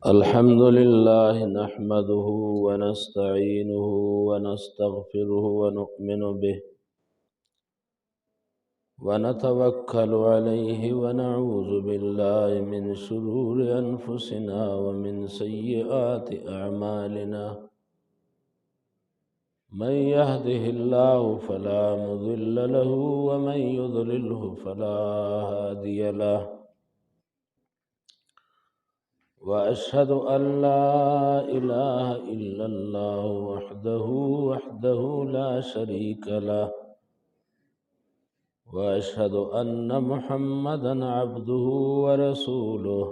الحمد لله نحمده ونستعينه ونستغفره ونؤمن به ونتوكل عليه ونعوذ بالله من شرور أنفسنا ومن سيئات أعمالنا من يهده الله فلا مضل له ومن يضلله فلا هادي له وأشهد أن لا إله إلا الله وحده لا شريك له وأشهد أن محمدا عبده ورسوله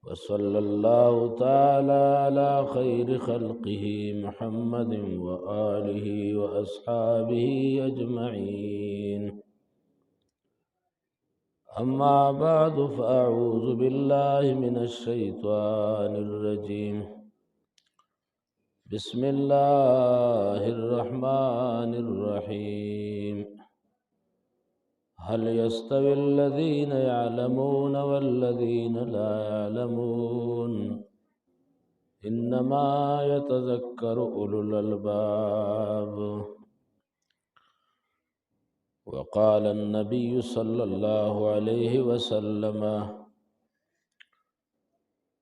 وصلى الله تعالى على خير خلقه محمد وآله وأصحابه أجمعين أما بعد فأعوذ بالله من الشيطان الرجيم بسم الله الرحمن الرحيم هل يستوي الذين يعلمون والذين لا يعلمون إنما يتذكر أولو الألباب وقال النبي صلى الله عليه وسلم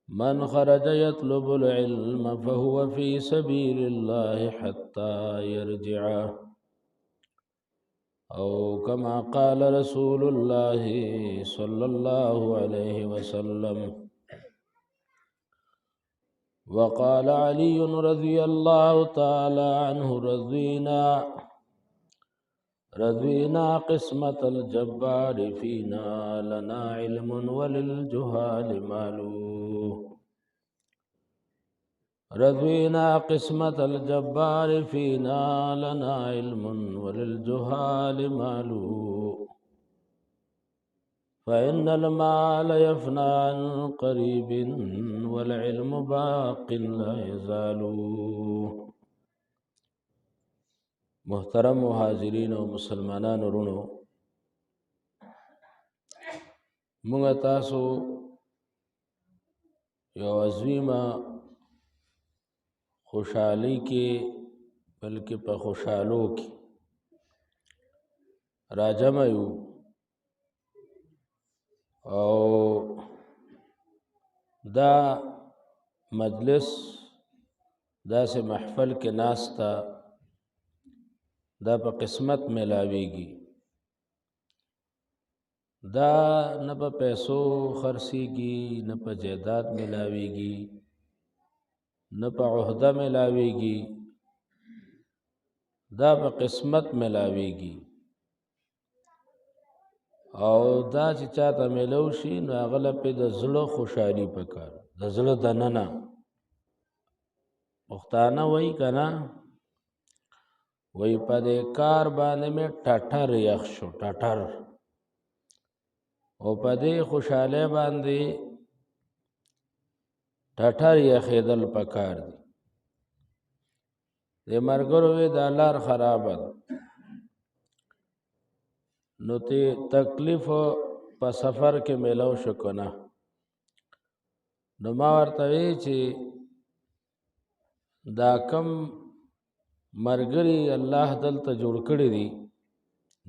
من خرج يطلب العلم فهو في سبيل الله حتى يرجع أو كما قال رسول الله صلى الله عليه وسلم وقال علي رضي الله تعالى عنه رضينا قسمة الجبار فينا لنا علم وللجهال مال رضينا قسمة الجبار فينا لنا علم وللجهال مال فإن المال يفنى عن قريب والعلم باق لا يزال محترم حاضرین و مسلمانان رونو موږ تاسو یو عظیمه خوشحالی کې بلکې په خوشحالو کې راجمع یو او دا مجلس داسې محفل کې ناستا دا په قسمت ملاویږي دا نه په پیسو خرڅیږي نه په جیداد ملاویږي نه په عہده ملاویږي دا په قسمت ملاویږي او دا چې چاته ملو شي نو هغه له په د زړه خوشحالي پکار د زړه دننه پښتانه وایي که نه وی په دې کار باندې مې ټټر یخ شو ټټر او په دې خوشحالی باندې ټټر یخېدل پکار دي د ملګرو وی دا لار خرابه ده نو ته تکلیف په سفر کې میلاو شو که نه نو ما ورته وی چې دا کم مرګري الله دلته جوړ کړی دي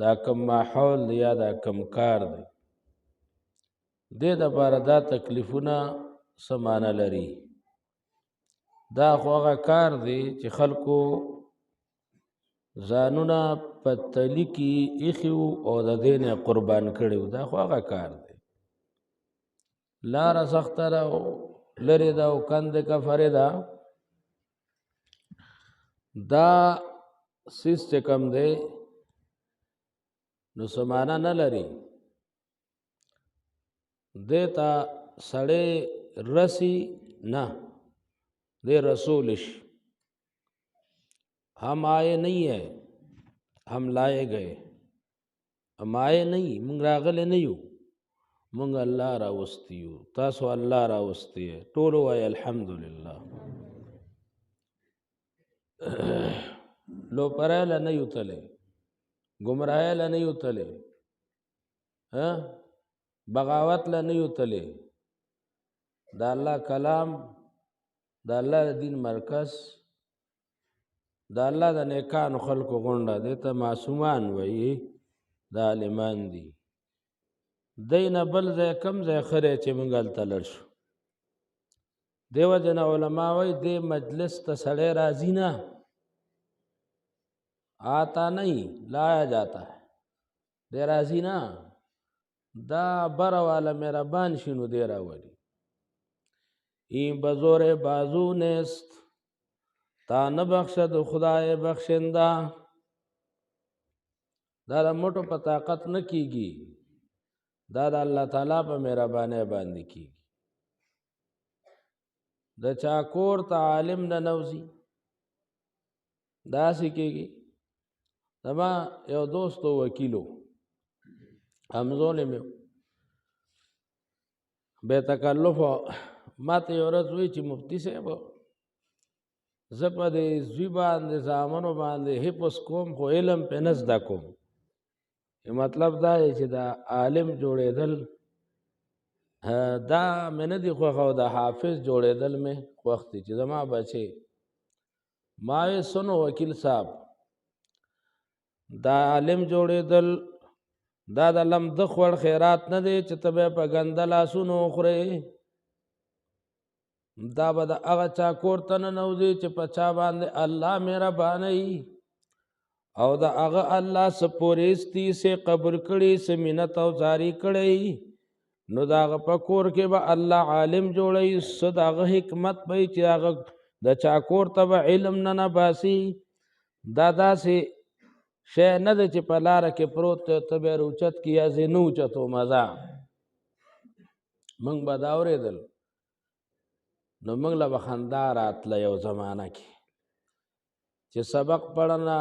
دا کم ماحول دی یا دا کم کار دی دې دپاره دا تکلیفونه څه معنی لري دا خو هغه کار دی چې خلکو ځانونه په تلي کې ایښي وو او د دې نه قربان کړي وو دا خو هغه کار دی لاره سخته ده او لرې ده او کندې کفرې ده دا سیس چې کم دی نو څه معنی نه لري دې ته سړی رسی نه دې رسولش हम आए नहीं है हम लाए गए हम आए नहीं مونږ راغلی نه یو مونږ الله راوستی یو تاسو الله راوستی یې ټولو وایي الحمدلله لوپرایله نه یو تلی ګمراهیله نه یو تلی بغاوت له نه یو تلی د الله کلام، د الله د دین مرکز، د الله د نیکانو خلکو غونډه، دې ته معصومان وایي، د عالمان دي. دی نه بل ځای کم ځای ښه چې موږ هلته لاړ شو. دې وجه نه علما وایي دې مجلس ته سړی راځي نه، آتا نہیں لایا جاتا ہے. دې راځي نه، دا بره والا مهربان شي نو دې راولي. این بزور بازو نیست تا نبخشد خدای بخشنده. دا د موټو په طاقت نه کیږي، دا د الله تعالی په مهربانۍ باندې کیږي. د چا کور ته عالم نه نوځي، داسې کیږي. زما یو دوست وکیلو همزولی مې بې تکلفه ما ته یو ورځ وایي چې مفتي صاحب زه په دې زوی باندې زامنو باندې حفظ کوم خو علم پې نه زده کوم. مطلب دا دی چې دا عالم جوړېدل دا مې نه دي خوښ او د حافظ جوړېدل مې خوښ دي. چې زما بچې ما وی سنو وکیل صاحب، دا عالم جوړېدل دا د لمده خوړ خیرات نه دی چې ته به په ګنده لاسونو وخورې. دا به د هغه چا کور ته ننوځي چې په چا باندې الله مهربانه او د هغه الله څه پوریستی څه قبول کړي څه منت او زاری کړی، نو د هغه په کور کې به الله عالم جوړوي. څه د هغه حکمت به چې هغه د چا کور ته به علم نه نباسي. دا داسې شی نه ده چې په لاره کې پروت ته به یې اوچت کړي یا زه نه اوچتو مزه. موږ به دا اورېدل نو موږ له به خندا راتله یو زمانه کې چې سبق پڑھنا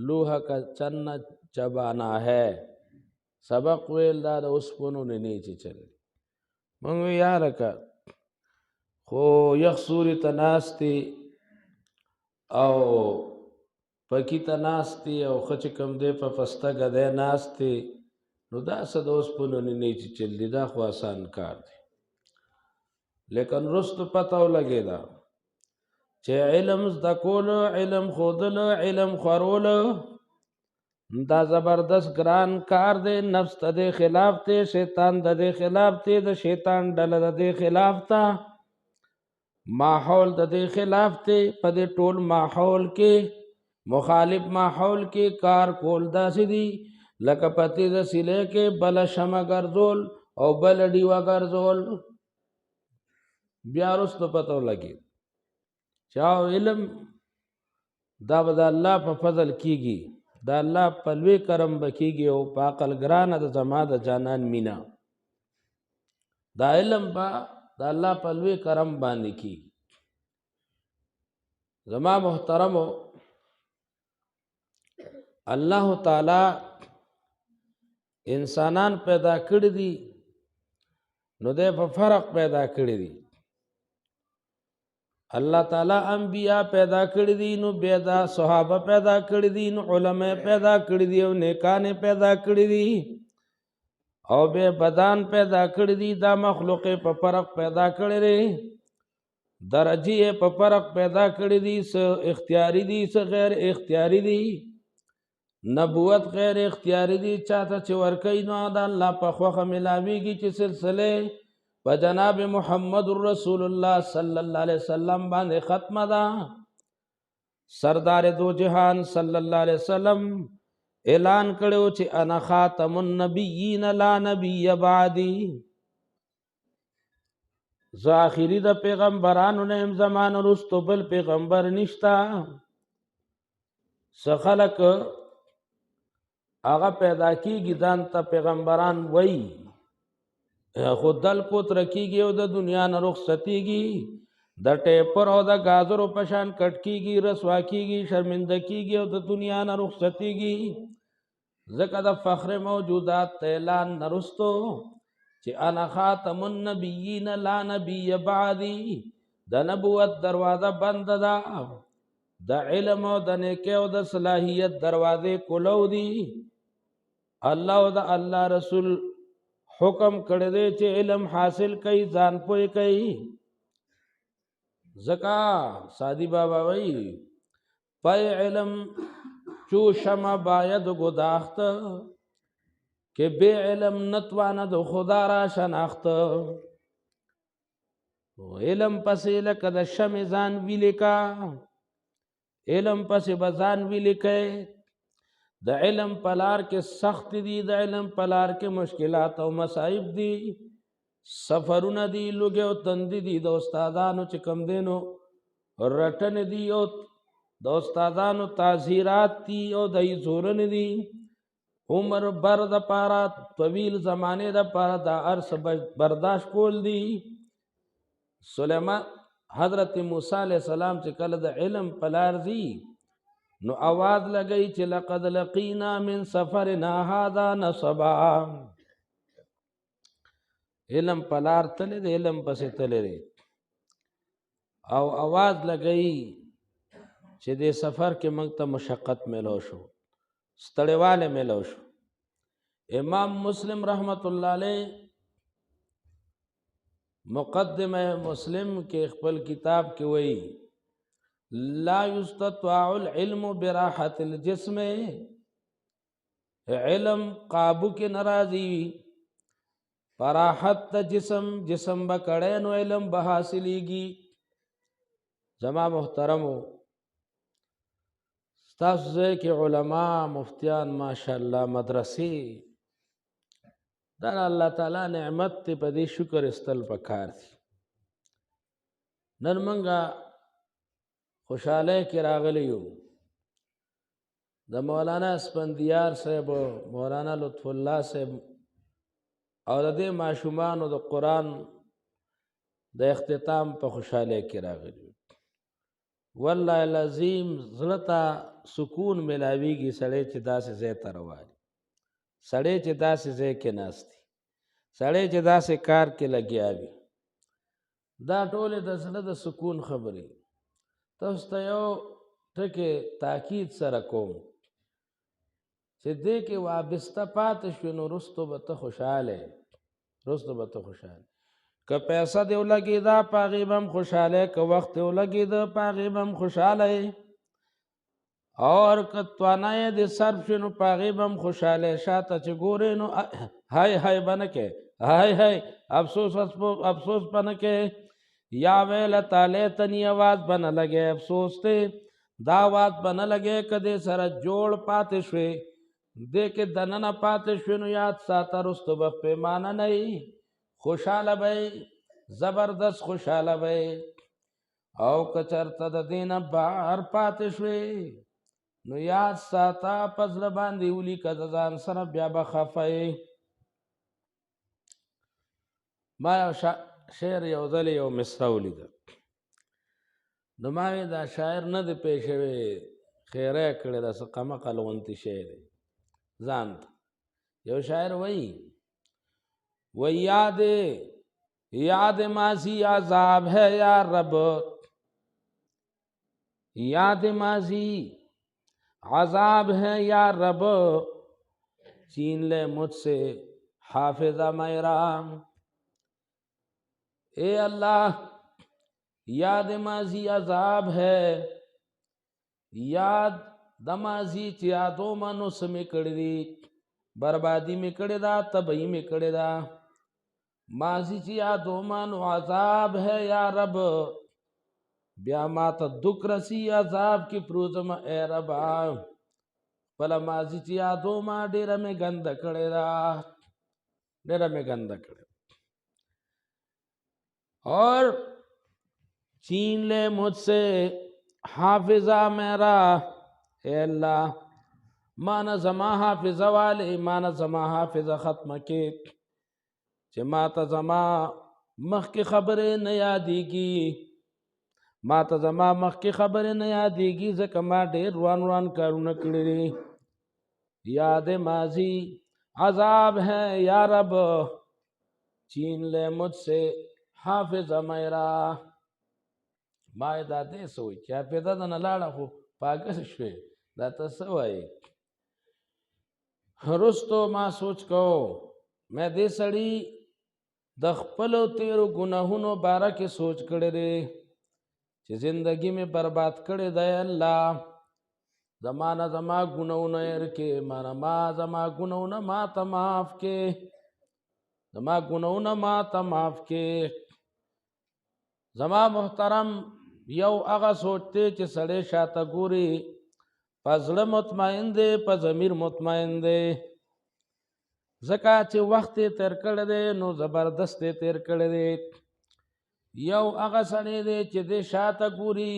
لوہا کا چنا چبانا ہے. سبق ویل دا د اوسپنو نه نیچې چلی. موږ وی یاره که خو یخ سوري ته ناستې او پکي ته ناستې او ښه چې کوم دی په پسته ګدی ناستې، نو دا څه د اوسپنو نه نیچې چل دی، دا خو آسان کار دی. لیکن رستو پته ولګېده چې علم زده کولو، علم ښودلو، علم خورولو دا زبردست ګران کار دی. نفس د دې خلاف دی، شیطان د دې خلاف دی، د شیطان ډله د دې خلاف ده، ماحول د دې خلاف دی. په دې ټول ماحول کې مخالف ماحول کې کار کول داسې دي لکه په تیزه سیلۍ کې بله شمه ګرځول او بله ډیوه ګرځول. بیا وروسته پته ولګېد چې علم دا به د الله په فضل کېږي، د الله په لوی کرم به کېږي او په عقل ګرانه د زما د جانان مینه. دا علم به د الله په لوی کرم باندې کېږي. زما محترمو، الله تعالی انسانان پیدا کړي دي نو دی په فرق پیدا کړي دي. الله تعالی انبیاء پیدا کړي دي نو بیا دا صحابه پیدا کړي دي، نو علماء پیدا کړي دي او نیکان پیدا کړي دي او بیا بدان پیدا کړي دي. دا مخلوق په فرق پیدا کړي دي، درجه په فرق پیدا کړي دي، څه اختیاري دي څه غیر اختیاري دي. نبوت غیر اختیاري دي، چاته چې ورکوي نو د الله په خوښه ملاویږي چې سلسله په جناب محمد رسول الله صلی الله علیه وسلم باندې ختمه ده. سردار دو جهان صلی الله علیه وسلم اعلان کړو چې انا خاتم النبیین لا نبی بعدی. زه آخري د پیغمبرانو نه یم، زمانه وروسته بل پیغمبر نشته. څه خلک هغه پیدا کېږي ځان ته پیغمبران وایي، خو دل پوتره کېږي او د دنیا نه رخصتېږي، د ټیپر او د ګازرو په شان کټ کېږي، رسوا کېږي، شرمنده کېږي او د دنیا نه رخصتېږي. ځکه د فخر موجودات ته اعلان نه رستو چې انا خاتم النبیین لا نبی بعدی. د نبوت دروازه بند ده، د علم او د نیکۍ او د صلاحیت دروازې کلو دي. الله او د الله رسول حکم کړی دی چې علم حاصل کړي ځان پوه کړي ځکه سادی بابا وایي پای علم چو شمع باید گداخت که بے علم نتواند خدا را شناخت علم پسې لکه د شمع ځان ویلې کا علم پسې به ځان ویلې کوي د علم پلار کې سخت دي د علم پلار کې مشکلات او مصائب دي سفرونه دي لوګي او تندې دي د استادانو چې کم دینو رټن دي او د استادانو تعزیرات دي او د زورن دي عمر بر د پارا طویل زمانه د پارا د ارس برداشت کول دي سلیمان حضرت موسی علیہ السلام چې کله د علم پلار دي نو आवाज لګئی چې لقد لقینا من سفرنا هذا نصبا علم پلار تلې د علم پسې تلې او आवाज لګئی چې د سفر کې موږ ته مشقت ملو شو ستړیواله ملو شو امام مسلم رحمت الله علیه مقدمه مسلم کې خپل کتاب کې وایي لا يستطاع العلم براحة الجسم علم قابو کې ناراضي براحت جسم جسم بکړې نو علم به حاصلېږي زما محترمو تاسو کې علما مفتیان ماشاءالله مدرسې دا الله تعالی نعمت ته په دې شکر استل پکار دي نن منګه خوشاله کې راغلی یو د مولانا اسفندیار صاحب مولانا لطف الله صاحب او د دې ماشومانو د قرآن د اختتام په خوشاله کې راغلی والله العظیم زړه سکون ملاویږي سړی چې داسې ځای ته روان سړی چې داسې ځای کې ناستي سړی چې داسې کار کې لګیا وي دا ټولې د زړه د سکون خبرې تاسو ته یو ټکي تاکید سره کوم چې دې کې وابسته پاتې شو نو رستو به ته خوشحاله که پیسہ دی ولګي دا پاغي بم خوشاله که وخت دی ولګي دا پاغي بم خوشاله اور که توانای دی صرف شنو پاغي بم خوشاله شاته چې ګورې نو هاي بنکه هاي افسوس بنکه یا ویل تعالی تنی آواز بن لگے افسوس ته دا آواز بن لگے کده سره جوړ پاتې شوي دې کې دننه پاتې شوي نو یاد ساته رستو به پیمانه نه خوشاله به زبردست خوشاله به او کچرته د دینه بار پاتې شوي نو یاد ساته پزړه باندې ولي که ځان سره بیا به خفه ما شعر یو ځل یو مصرع ولیده نو ما وی دا شاعر نه دی پیښوي خیره کړی دا څه قمقل غونتې شی دی ځان ته یو شاعر وایي یاد ماضی عذاب ہے یا رب یاد ماضی عذاب ہے یا رب چھین لے مجھ سے حافظہ میرا اے اللہ یاد ماضی عذاب ہے یاد د ماضی چې یادو منو سمې کړې دي بربادي مې کړې ده تباہي مې کړې ده ماضی چې یادو منو عذاب ہے یا رب بیا ما ته دک رسی عذاب کې پروزم اے رب بلا ماضی چې یادو ما ډېره مې ګنده کړې ده اور छीन ले मुझसे हाफिजा मेरा ए अल्लाह माना जमा हाफिजा वाले माना जमा हाफिजा ختم کې چې ما ته زما مخکې خبرې نه یادېږي ځکه ما ډېر روان کارونه کړي یاد ماضی عذاب ہے یا رب छीन ले मुझसे حافظه میرا ما دا دې سوچ چې پیدا د نه لاړه خو پاګل شوې دا ته څه وایي رستو ما سوچ کو مې دې سړی د خپلو تیرو ګناهونو باره کې سوچ کړی دی چې زندگی مې برباد کړی دی. الله زمانه زما ګناهونه هېر کې، ما زما ګناهونه ما ته معاف کې، زما ګناهونه ما ته معاف کې. زما محترم یو هغه سوچ دی چې سړی شاته ګوري، په زړه مطمئن دی، په ضمیر مطمئن دی. ځکه چې وخت یې تېر کړی دی نو زبردست یې تېر کړی دی. یو هغه سړی دی چې دی شاته ګوري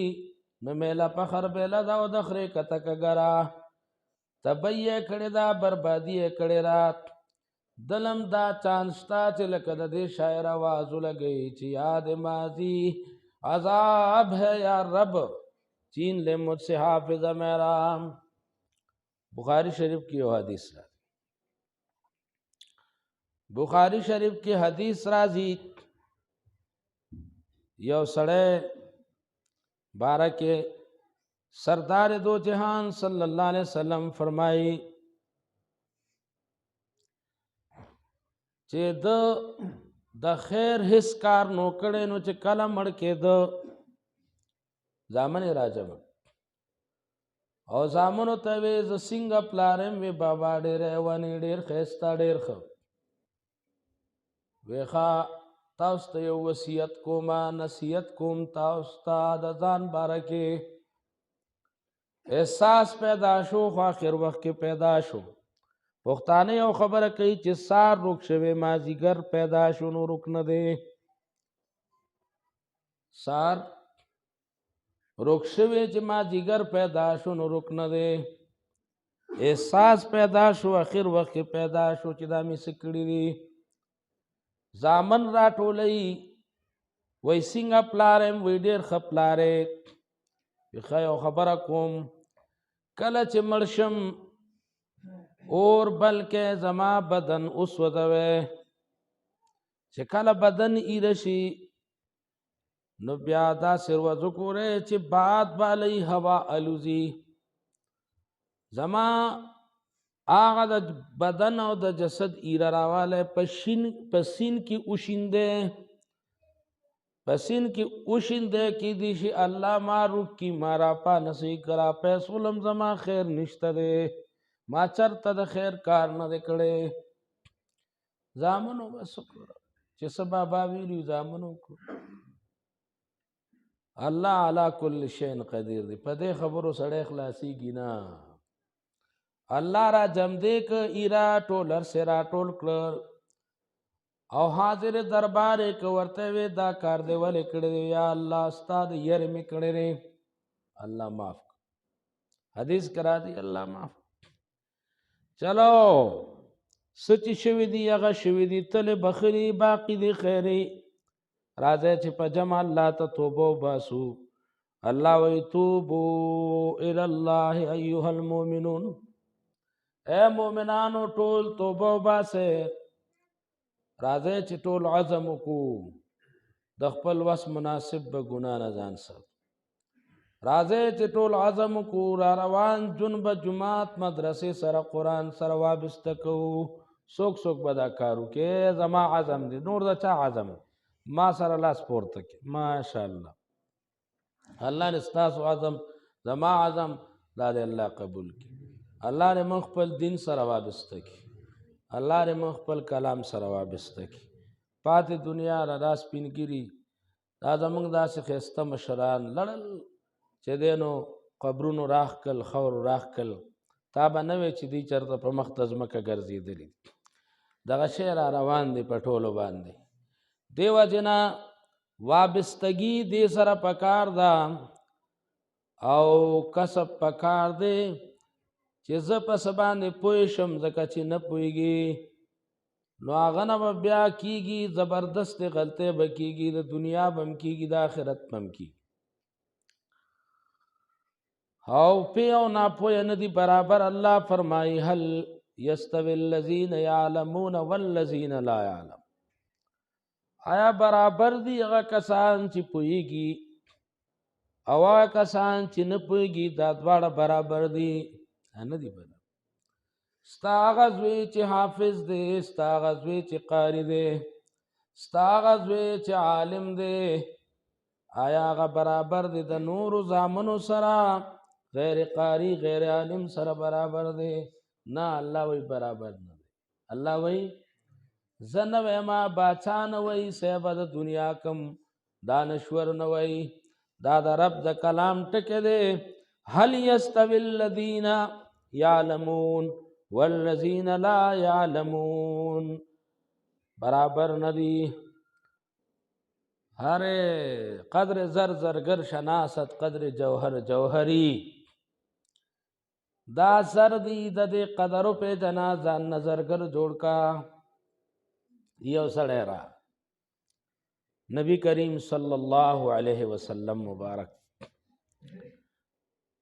نو میله فخر بیله ده او د خرې کته کګره تبی یې کړې ده، بربادي یې کړې ده. دلم دا چانس شته چې لکه د دې شاعر آواز ولګوي چې یاد ماضی عذاب ہے یا رب چین لے مجھ سے حافظ میرا. بخاری شریف کی یو حدیث راځي، بخاری شریف کی حدیث راځي. یو سړی باره کې سردار دو جهان صلی اللہ علیہ وسلم فرمائی چې د خیر هیڅ کار نو کړی نو چې کله مړ کېده زامن یې راجمع او زامنو ته وې زه څنګه پلار یم؟ وې بابا ډېر حیواني، ډېر ښایسته، ډېر ښه. وې ښه تاسو ته یو وصیت کومه، نصیحت کوم تاسو ته د ځان باره کې. احساس پیدا شو خو آخر وخت کې پیدا شو. پښتانه یو خبره کوي چې سار روک شوی مازیګر پیدا شو نو روک نه دی. سار روک شوی چې مازیګر پیدا شو نو روک نه دی. احساس پیدا شو آخر وخت کې پیدا شو چې دا مې څه کړي دي. زامن راټولوي وایي څنګه پلار یم؟ وایي ډېر ښه پلار یې. ښه یو خبره کوم، کله چې مړ شم اور بلکې زما بدن وسوځوئ. چې کله بدن ایره شي نو بیا داسې روزو کوئ چې باد بالی هوا الوزي. زما هغه د بدن او د جسد ایره راوالی په سین کې وشیندی، په سین کې وشیندی. کیدای شي الله ما روک کي، ما راپا نسی کرا پیسو لم زما خیر نشته دی، ما چرته د خیر کار نه دی کړی. زامنو بس وکړه چې څه بابا ویلي زامنو وکړو. الله علی کل شیء قدیر دی. په دې خبرو سړی خلاصېږي نه. الله را جمدې که ایرا ټول هرڅه را ټول کړل او حاضر دربار یې که ورته وې دا کار دې ولې کړی دی؟ یا الله ستا د یرې مې کړی دی، الله معاف کړه. حدیث کرا دی الله معاف. چلو څه چې شوي دي هغه شوي دي، تلې بخلي باقي دي خیرې. راځئ چې په جمع الله ته توبه وباسو. الله وایي توبو الی الله ایها المؤمنون، اے مؤمنانو ټول توبه وباسئ. راځئ چې ټول عزم وکړو د خپل وس مناسب به ګناه نه ځان ساتو. راځئ چې ټول عزم وکړو را روان جون به جماعت مدرسې سره قرآن سره وابسته کوو. څوک څوک به دا کار وکړي؟ زما عزم دی، نور د چا عزم؟ ما سره لاس پورته کړي. ماشاءالله الله دې ستاسو عزم زما عزم دا دې الله قبول کړي. الله دې موږ خپل دین سره وابسته کړي. الله دې موږ خپل کلام سره وابسته کړي. پاتې دنیا را دا سپینګیري دا زموږ داسې ښایسته مشران لړل چې دی نو قبرونو راښ کړل، خاورو راښ کړل. تا به نه وې چې دوی چېرته په مخ ته ځمکه ګرځېدلي. دغه شی را روان دی په ټولو باندې. دې وجې نه وابستګي دې سره پکار ده او کسب پکار دی چې زه په څه باندې پوه شم. ځکه چې نه پوهېږي نو هغه نه به بیا کېږي، زبردست غلطۍ به کېږي، د دنیا به هم کېږي د آخرت به هم کېږي. او پوه او ناپوه نه دي برابر. الله فرمایي هل یستوی الذین یعلمون والذین لا یعلمون، آیا برابر دي هغه کسان چې پوهېږي او هغه کسان چې نه پوهېږي؟ دا دواړه برابر دي؟ نه دي برابر. ستا هغه زوی چې حافظ دی، ستا هغه زوی چې قاری دی، ستا هغه زوی چې عالم دی، آیا هغه برابر دی د نورو زامنو سره؟ غیر قاری غیر عالم سره برابر دی؟ نه، الله وی برابر نه دی. الله وی زه نه ویما، باچا نه وی، صحبه د دنیا کم دانشور نه وی. دا د رب د کلام ټکی دی. هل یستوی الذین یعلمون والذین لا یعلمون، برابر ندی. ہر قدر زر زرگر شناست قدر جوہر جوہری. دا سر دی د دې قدرو په جنا ځان نظرګر جوړ کا. یو سړی را نبی کریم صلی الله علیه وسلم مبارک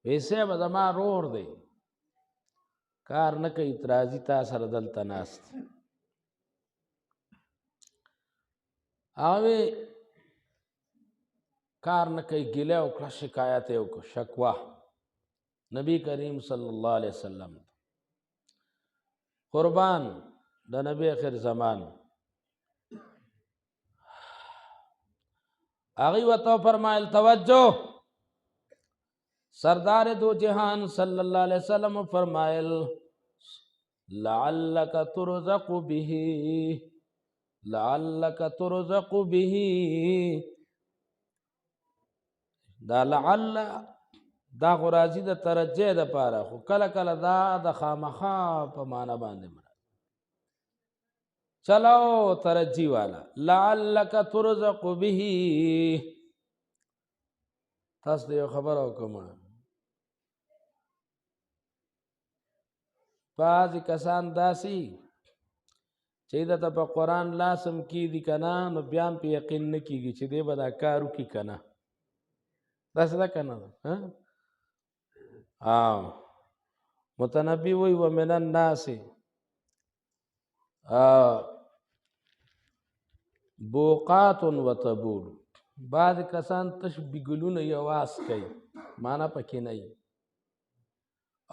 ویسے به زما رور دی، کار نه کوي، اعتراضي تا سره دلته ناست. هغه کار نه کوي، ګیله وکړه، شکایت یې وکړه، شکوه نبی کریم صلی الله علیه وسلم قربان د نبی آخر زمان. هغه ورته فرمایل توجه، سردار دو جهان صلی الله علیه وسلم فرمایل لعلک ترزق به، لعلک ترزق به. دا لعل دا غرازی د ترجیح د پاره، خو کله کله دا د خامخا په معنا باندې مراد. چلو ترجیح والا لعلک ترزق به. تاسو ته یو خبر وکم، بعضې کسان داسې چې د ته په قرآن لاسم کېږي که نه، نو بیا هم په یقین نه کېږي چې دی به دا کار وکړي که نه. داسې ده که نه ده؟ متنبي وایي ومن الناس بوقات وتبول. بعضې کسان تش بګلونه یواز کوي، معنا پکې نه وي.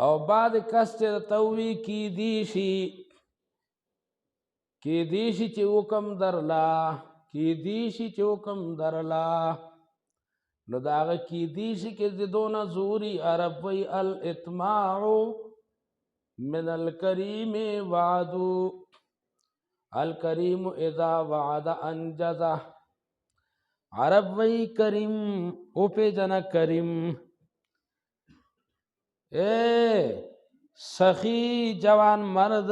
او بعضې کس چې ته ووي کیدی شي، کیدی شي چې حکم درله، کیدی شي چې حکم درله، نو د هغه کیدی شي کې د دونه زوري. عرب وی الاطماع من الکریم وعدو، الکریم اذا وعد انجزه. عرب وی کریم او پی جنا کریم، سخی جوان مرد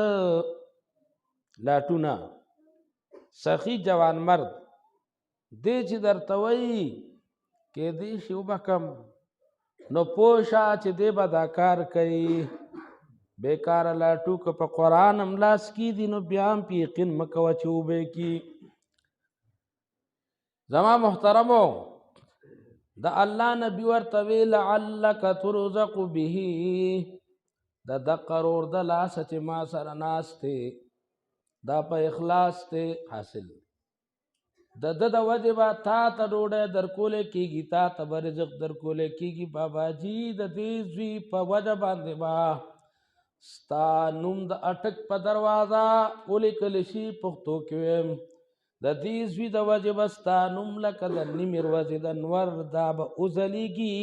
لاټونه، سخی جوان مرد دی چې درته وایي کیدی شي وبکم، نو پوشه چې دی به دا کار کوي. بیکاره لاټو که په قرآن هم لاس کېږي، نو بیا هم په یقین مه کوه چې وبه کي. زما محترمو، د الله نبي ورته وی لعلک ترزق به. د دقه رور د لاسه چې ما سره ناست دی، دا په اخلاص دی حاصل. د ده د وجې به تا ته ډوډۍ درکولی کېږي، تا ته به رزق درکولی کېږي. باباجي د دې زوی په وجه باندې به ستا نوم د اټک په دروازه ولیکلی شي. پښتو کې ویم د دې زوی د وجې به ستا نوم لکه د نیمې ورځې د نور دا به وځلیږي.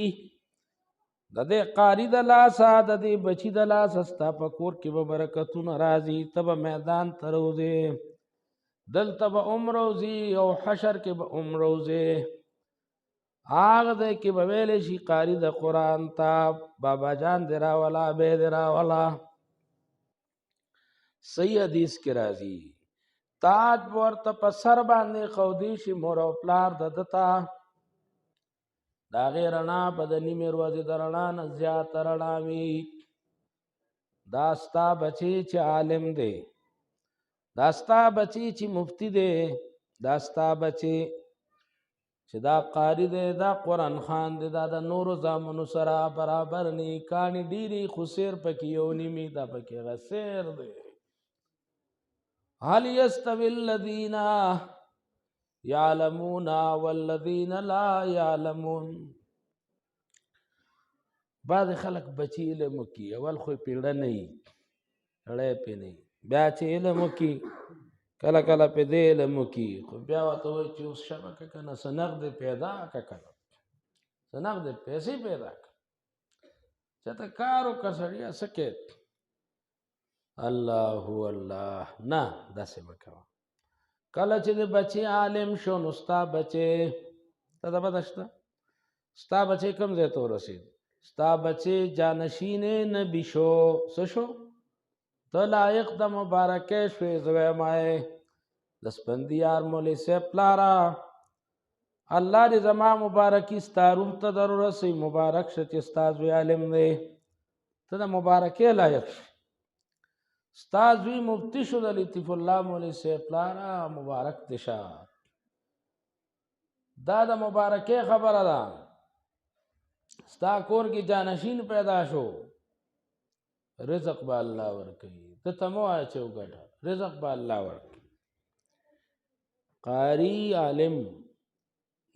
د دې قاري د لاسه، د دې بچي د لاسه ستا په کور کې به برکتونه راځي. ته به میدان ته روځې، دلته به روځي او حشر کې به روځې. هغه ځای کې به ویلی شي قاري د قرآن ته بابا جان دې راوله، بی دې راوله. صحیح حدیث کې راځي تاج به ورته په سر باندې ښودی شي، مور او پلار د ده ته. د هغې رڼا به د نیمې ورځې د رڼا نه زیاته رڼا وي. دا ستا بچی چې عالم دی، دا ستا بچی چې مفتی دی، دا ستا بچی چې دا قاری دی، دا قرآن خان دی، دا د نورو زامنو سره برابر نه. کاڼي ډېرې خو سیر پکې یو نیمې، دا پکې هغه سیر دی. هل یستوی الذین یعلمون والذین لا یعلمون. بعض خلک بچی علم وکړي، اول خو یې پیړه نه وي، سړی پې نه وي. بیا چې علم وکړي کله کله پې دې علم وکړي خو بیا ورته وایي چې اوس شبه که که نه څه نغدې پیدا که که نه څه نغدې پیسې پیدا که چېرته کار وکړه سړیه څه کې الله الله نه داسې مه کوه. کله چې د بچی عالم شو نو ستا بچی ته د پته شته ستا بچی کوم ځای ته ورسېد ستا بچی جانشین نبي شو څه شو ته لایق د مبارکۍ شوې زه وایم د سپندیار مولوي صاحب پلاره الله دې زما مبارکي ستا روح ته در ورسوي مبارک شه چې ستا زوی عالم دی ته د مبارکۍ لایق شې ستا زوی مفتی شو د لطیف الله مولوي صاحب پلاره مبارک دې شه دا د مبارکۍ خبره ده ستا کور کې جانشین پیدا شو رزق به الله ورکوي ته ته مه وایه چې وګټه رزق به الله ورکوي. قاري عالم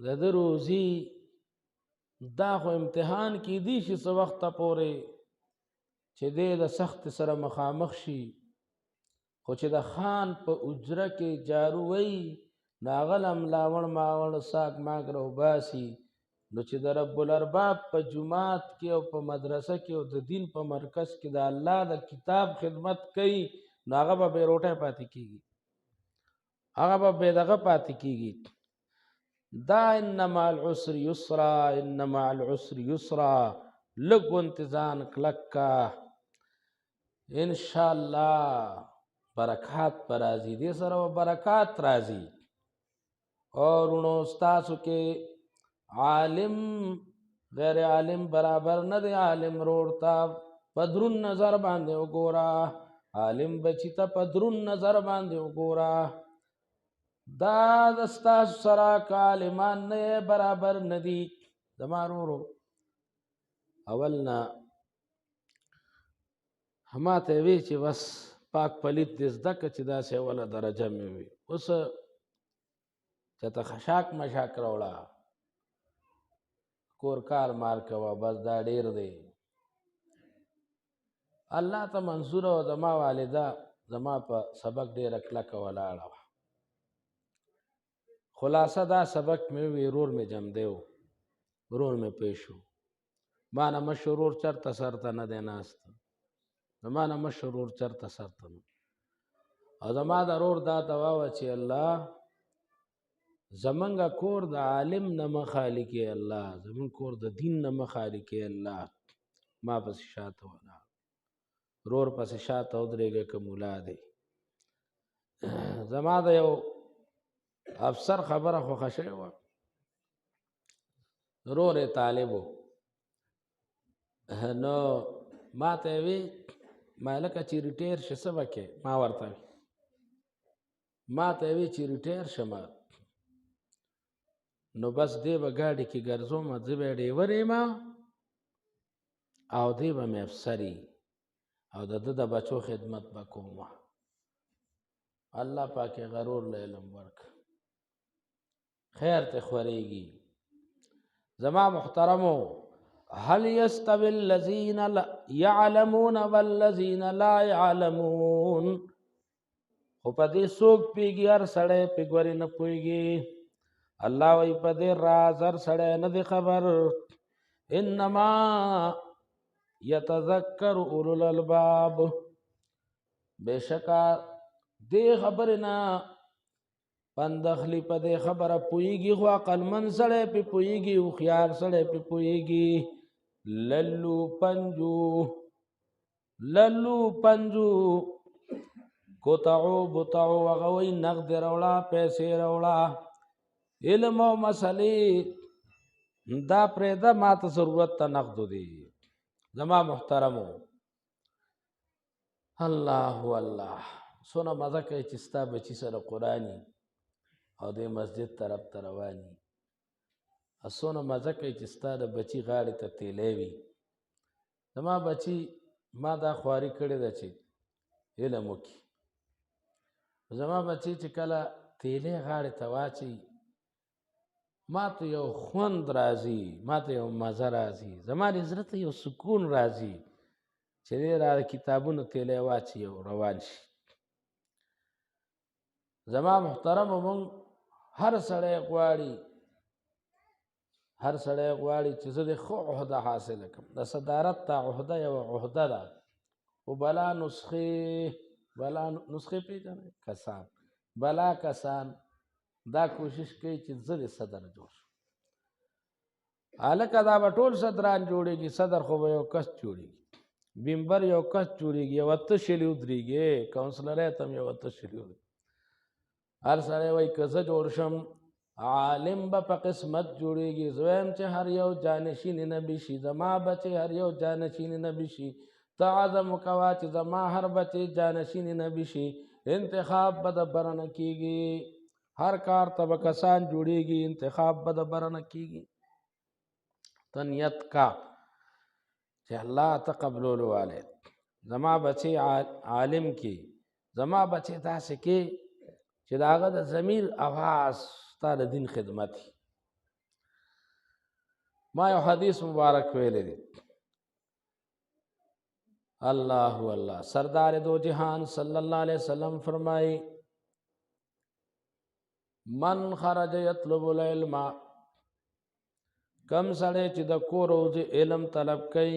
د ده روزي دا خو امتحان کیدی شي څه وخته پورې چې دی د سخت سره مخامخ شي خو چې د خان په اجره کې جارو وی نو هغه له ملاوړ ماوړ ساک ماک راوباسي نو چې د رب الارباب په جومات کې او په مدرسه کې او د دین په مرکز کې د الله د کتاب خدمت کوي نو هغه به بې روټۍ پاتې کېږي هغه به بې دغه پاتې کېږي. دا ان مع العسر یسرا ان مع العسر یسرا لږ انتظام کلک کا انشاءالله برکات پر راځي دې سره به برکات راځي. اور ورونو ستاسو کې عالم غیر عالم برابر نه دی عالم روړ ته په درون نظر باندې وګوره عالم بچي ته په درون نظر باندې وګوره دا د ستاسو سره که عالمان نه برابر نه دي زما ورورو اول نه ما ته وی چې بس پاک پلیت دې زده که چې داسې اوله درجه مې وي اوس چېته خشاک مشاک راوړه کور کار مار کوه بس دا ډیر دی الله ته منظور او زما والده زما په سبق ډیره کلکه ولاړه وه خلاصه دا سبق مې وی ورور مې جمدی و ورور مې پوه شو ما نه مشر ورور چېرته سر ته نه دی ناست زما نه مشر ورور چېرته سر ته نه او زما د ورور دا دعا وه چې الله زمونږ کور د عالم نه مه خالي کې الله زمونږ کور د دین نه مه خالي کې الله ما پسې شاته ولاړ ورور پسې شاته ودرېږه که ملا دی زما د یو افسر خبره خوښه شوې وه ورور یې طالب و نو ما ته یې وی ما لکه چې ریټیر شې څه به کې ما ورته وی ما ته یې وی چې ریټیر شمه نو بس دی به ګاډي کې ګرځوم زه به یې ډریور یم او دی به مې افسر او د ده د بچو خدمت به کوم الله پاک یې غرور له علم ورکړه خیر ته خورېږي. زما محترمو هل یستوی الذین یعلمون والذین لا یعلمون خو په دې څوک پوهېږي هر سړی پې ګورې نه پوهېږي الله وی په دې راز هر سړی نه دی خبر انما یتذکر اولو الالباب بېشکه دې خبرې نه پند اخلي په دې خبره پوهېږي خو عقلمند سړی پې پوهېږي هوښیار سړی پې پوهېږي للو پنجو قطعو بطعو هغه وایي نغد راوړه پیسې راوړه علم او مسلې دا پرېږده ما ته ضرورت ته نغدو دی. زما محترمو الله الله څونه مزه کوي چې ستا بچي سره قرآني او د مسجد طرف ته رواني څونه مزه کوي چې ستا د بچي غاړې ته تیلی وي زما بچي ما دا خواري کړې ده چې علم وکړي زما بچي چې کله تیلی غاړې ته واچي ما ته یو خوند راځي ما ته یو مزه راځي زما دې زړه ته یو سکون راځي چې چې دی را کتابونو تیلی واچي او روان شي. زما محترمو مونږ هر سړی غواړي چې زه د ښه عهده حاصله کړم. د صدارت دا عهده یوه عهده ده، خو بلا نسخې پېژنئ بلا کسان دا کوشش کوي چې زه د صدر جوړ شم. هلکه دا به ټول صدران جوړېږي، صدر خو به یو کس جوړېږي، ممبر یو کس جوړېږي، یوه تشلي ودرېږي، کاونسلرۍ ته هم یوه تشلي ودرېږي. هر سړی وایي که زه جوړ شم عالم به په قسمت جوړېږي. زه وایم چې هر یو جانشین نبي شي، زما بچې هر یو جانشین نبي شي. ته عزم وکوه چې زما هر بچې جانشین نبي شي. انتخاب به د بره نه کېږي، هر کار ته به کسان جوړېږي، انتخاب به د بره نه کېږي. ته نیت کا چې الله ته قبلولو والی زما بچې عالم کې، زما بچې داسې کې چې د هغه د ضمیر اواز ستا د دین خدمت وي. ما یو حدیث مبارک ویلی دی، اللہ سردار دو جہان صلی اللہ علیہ وسلم فرمائی من خرج یطلب العلم، کم سڑے چی دا کو روز علم طلب کئی،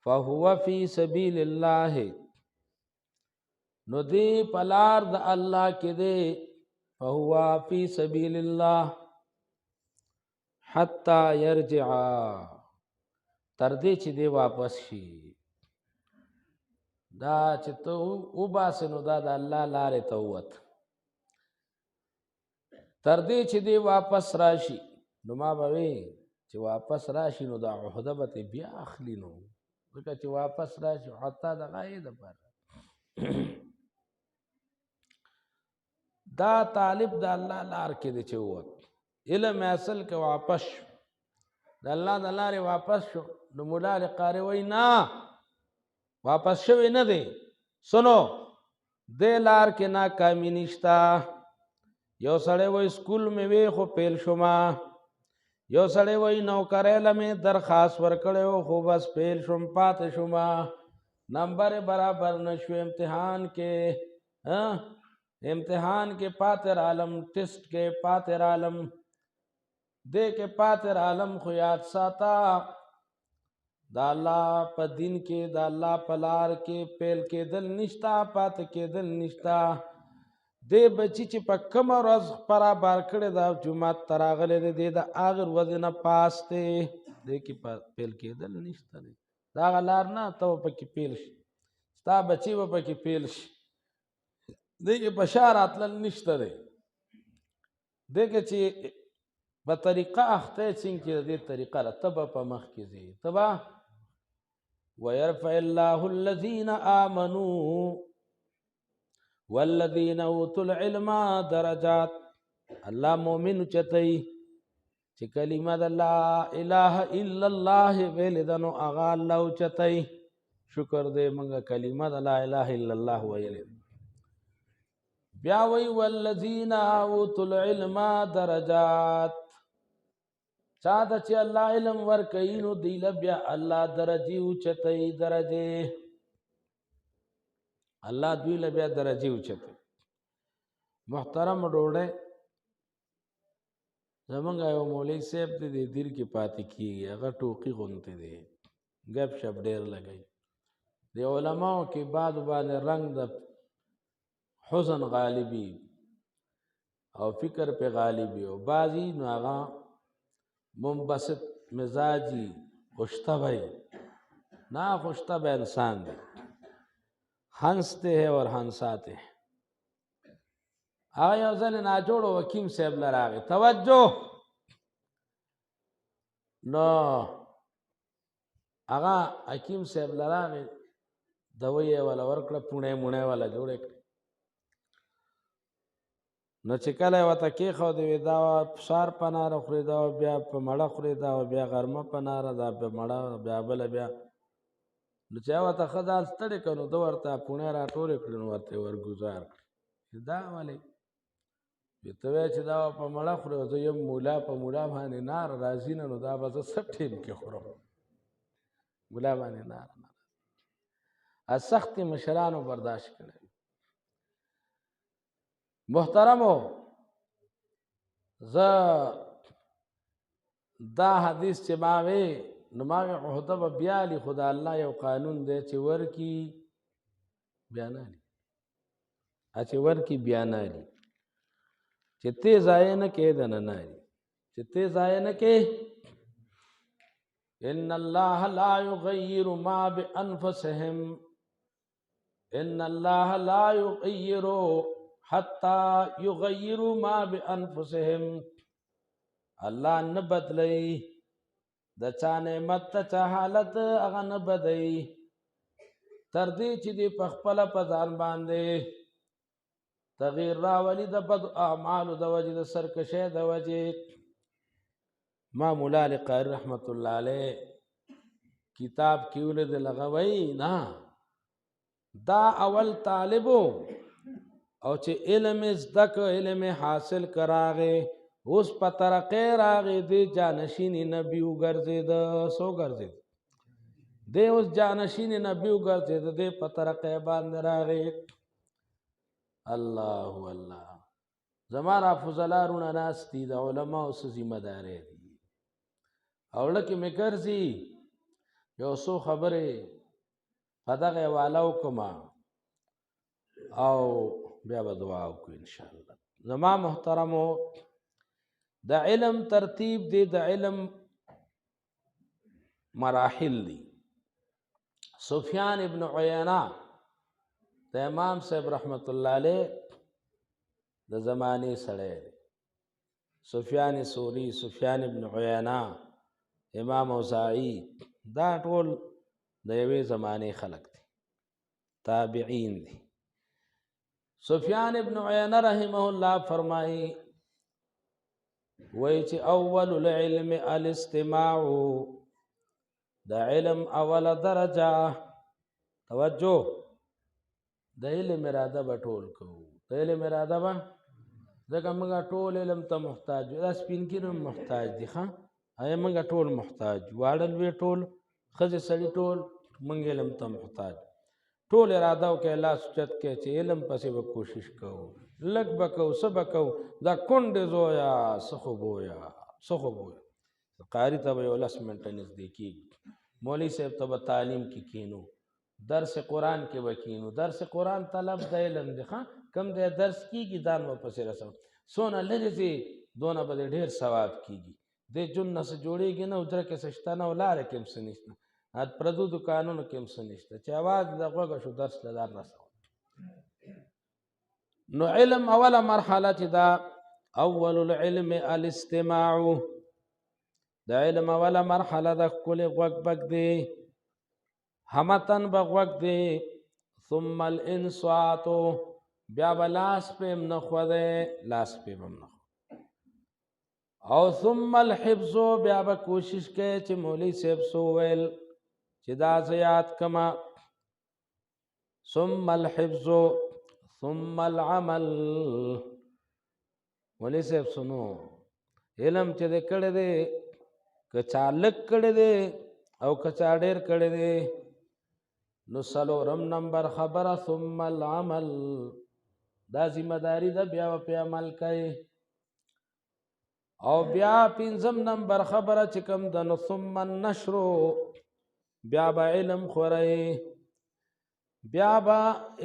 فہو فی سبیل اللہ، نو دی پلار دا اللہ کے دے، فہو فی سبیل اللہ حتی یرجعا، تردی چی دی واپس شی. دا چې ته وباسې نو دا د الله لارې ته ووت، تر دې چې دی واپس راشي. نو ما به وی چې واپس راشي نو دا عهده به ترې بیا اخلي، نو ځکه چې واپس راشي حتی د غایې دپاره دا طالب د الله لار کې دی چې ووت، علم حاصل که واپس شو، د الله د لارې واپس شو. نو مولا قاري وی نه واپس شوی نه دی، سنو دې لار کې ناکامي نشته. یو سړی وی سکول مې وی خو پیل شوما، یو سړی وی نوکرۍ له مې درخواست ورکړی و خو بس پیل شوم پاتې شوما، نمبر برابر نه شو، امتحان کې پاتې رالم، ټیسټ کې پاتې رالم، دې کې پاتې رالم. خو یاد ساته دا الله په دین کې، دا الله په لار کې پیل کېدل نشته، پاتې کېدل نشته. دې بچي چې په کومه ورځ برابر کړی دا جومات ته راغلی دی، دی د هغې ورځې نه پاس دی، دې کې پیل کېدل نشته دی. د هغه لار نه ته به پکې پیل شي، ستا بچي به پکې پیل شي، دې کې په شا راتلل نشته دی. دې کې چې په طریقه اخته یې څنګه چې د دې طریقه ده ته به په مخ کې ځې، ته به وَيَرْفَعِ اللَّهُ الَّذِينَ آمَنُوا وَالَّذِينَ أُوتُوا الْعِلْمَ دَرَجَاتٍ. الله مومن چتئی چې کلمه د لا اله الا الله ویل دنو اغا الله چتئی. شکر دې منګه کلمه د لا اله الا الله ویل. بیا وی والذین اوتوا العلم درجات، چاہتا چې الله علم ورکوي نو دی له بیا الله درجې اوچتوي، درجې الله دوی له بیا درجې اوچتوي. محترم ډوډۍ زمونږ یو مولوي صاحب دی د دیر کې پاتې کېږي، هغه ټوقي غوندې دی، ګپ شپ ډېر لګوي. د علماو کې بعضو باندې رنګ د حزن غالبي او فکر پہ غالبي، او بعضی نو هغه منبسط مزاجی خوشطبع نا خوشطبع انسان دی، ہنستے ہیں اور ہنساتے ہیں. هغه یو ځل ناجوړو حکیم صاحب له راغی، توجه نو هغه حکیم صاحب له راغی، دوی یې وله ورکړه، پوڼۍ موڼۍ وله جوړې کړې. نو چې کله یې ورته کېښودې وې دا سهار په ناره خوري، دا بیا په مړه خوري، دا بیا غرمه په ناره، دا په مړه، بیا بله بیا. نو چې ورته ښه ځان ستړی کړ نو ده ورته پوڼۍ راټولې کړې، نو ورته یې ورګزار کړې. دا ولې ته وایې چې دا په مړه خوري، او زه یم مولا، په مولا باندې نار راځي نه، نو دا به زه څه ټیم کې خورم، مولا باندې نار نه. سخت مشرانو برداشت کړی. محترمو، زه دا حدیث چې ما وی نو ما وی عهده به بیا لي، خو د الله یو قانون دی چې ورکي بیا نه لي، چې ورکي بیا نه لي، چې ته ضایع نه کې دنه نه لي، چې ته ضایع نه کې. ان الله لا یغیر ما بانفسهم، ان الله لا یغیر حتی یغیروا ما بانفسهم. الله نه بدلی د چا نعمت ته چا حالت هغه نه بدلی تر دې چې دې په خپله په ځان باندې تغییر راولي د بد اعمالو د وجې، د سرکشۍ د وجې. ما مولا علی قاری رحمت الله علیه کتاب کې ولیدل، هغه وایي نه دا اول طالبو او چې علم زده که علم حاصل که راغی اوس په ترقی راغی، دی جانشین نبی وګرځېد. څه وګرځېد؟ دی اوس جانشین نبی وګرځېد، دی په ترقی باندې راغی. الله الله، زما را فضلا رونه ناست دي، د علماو څه ذمه داری دي. او لکه مې ګرځي یو څو خبرې په دغه حواله وکړمه او بیا به دعا وکړو انشاءالله. زما محترمو، د علم ترتیب دی، د علم مراحل دی. سفیان ابن عیینه د امام صاحب رحمت الله علیه د زمانې سړی دی. سفیان ثوری، سفیان ابن عیینه، امام اوزاعی، دا ټول د یوې زمانې خلق دي، تابعین دي. سفیان ابن عیینه رحمه الله فرمایي وای چې اول العلم الاستماع، د علم اوله درجه توجه، د علم اراده به ټول کوو، د علم اراده به ځکه موږ ټول علم ته محتاج یو، دا سپین ږیري هم محتاج دي، ښه موږ ټول محتاج، واړه لوی ټول، ښځې سړي ټول موږ علم ته محتاج. ټول اراده وکړئ الله سوچت کې چې علم پسې به کوشش کوو، لږ به کوو څه به کوو، دا کونډې زویا څه خو بویا څه خو بویا. قاري ته به یو 10 منټه نږدې کېږي، مولوي صاحب ته به تعلیم کې کینو، درس قرآن کې به کینو. درس قرآن طلب د علم دی، ښه کوم دی درس کېږي ځان به پسې رسو، څونه لرې ځې دونه به دې ډېر ثواب کېږي. دې جون نه څه جوړېږي نه، حجره کې څه شته نه، او لاره کې هم څه نشته، پردو دکانونو کې هم څه نشته، چې اواز د غوږه شو درس له ځان رسول. نو علم اوله مرحله چې دا اول العلم الاستماع، د علم اوله مرحله د ښکلې غوږ بږ دی، همتن به غوږ دی. ثم الانصات، بیا به لاس پې هم نه خوځی، لاس پې به هم نه خو. او ثم الحفظ، بیا به کوشش کوي چې مولوي صاحب څه وویل چې دا زه یاد کړمه. ثم الحفظ ثم العمل، مولوي صاحب سنو علم چې دی کړی دی، که چا لږ کړی دی او که چا ډېر کړی دی، نو څلورم نمبر خبره ثم العمل، دا ذمه داري ده، بیا به پې عمل کوي. او بیا پنځم نمبر خبره چې کوم ده نو ثم النشر، بیا به علم خورئ، بیا به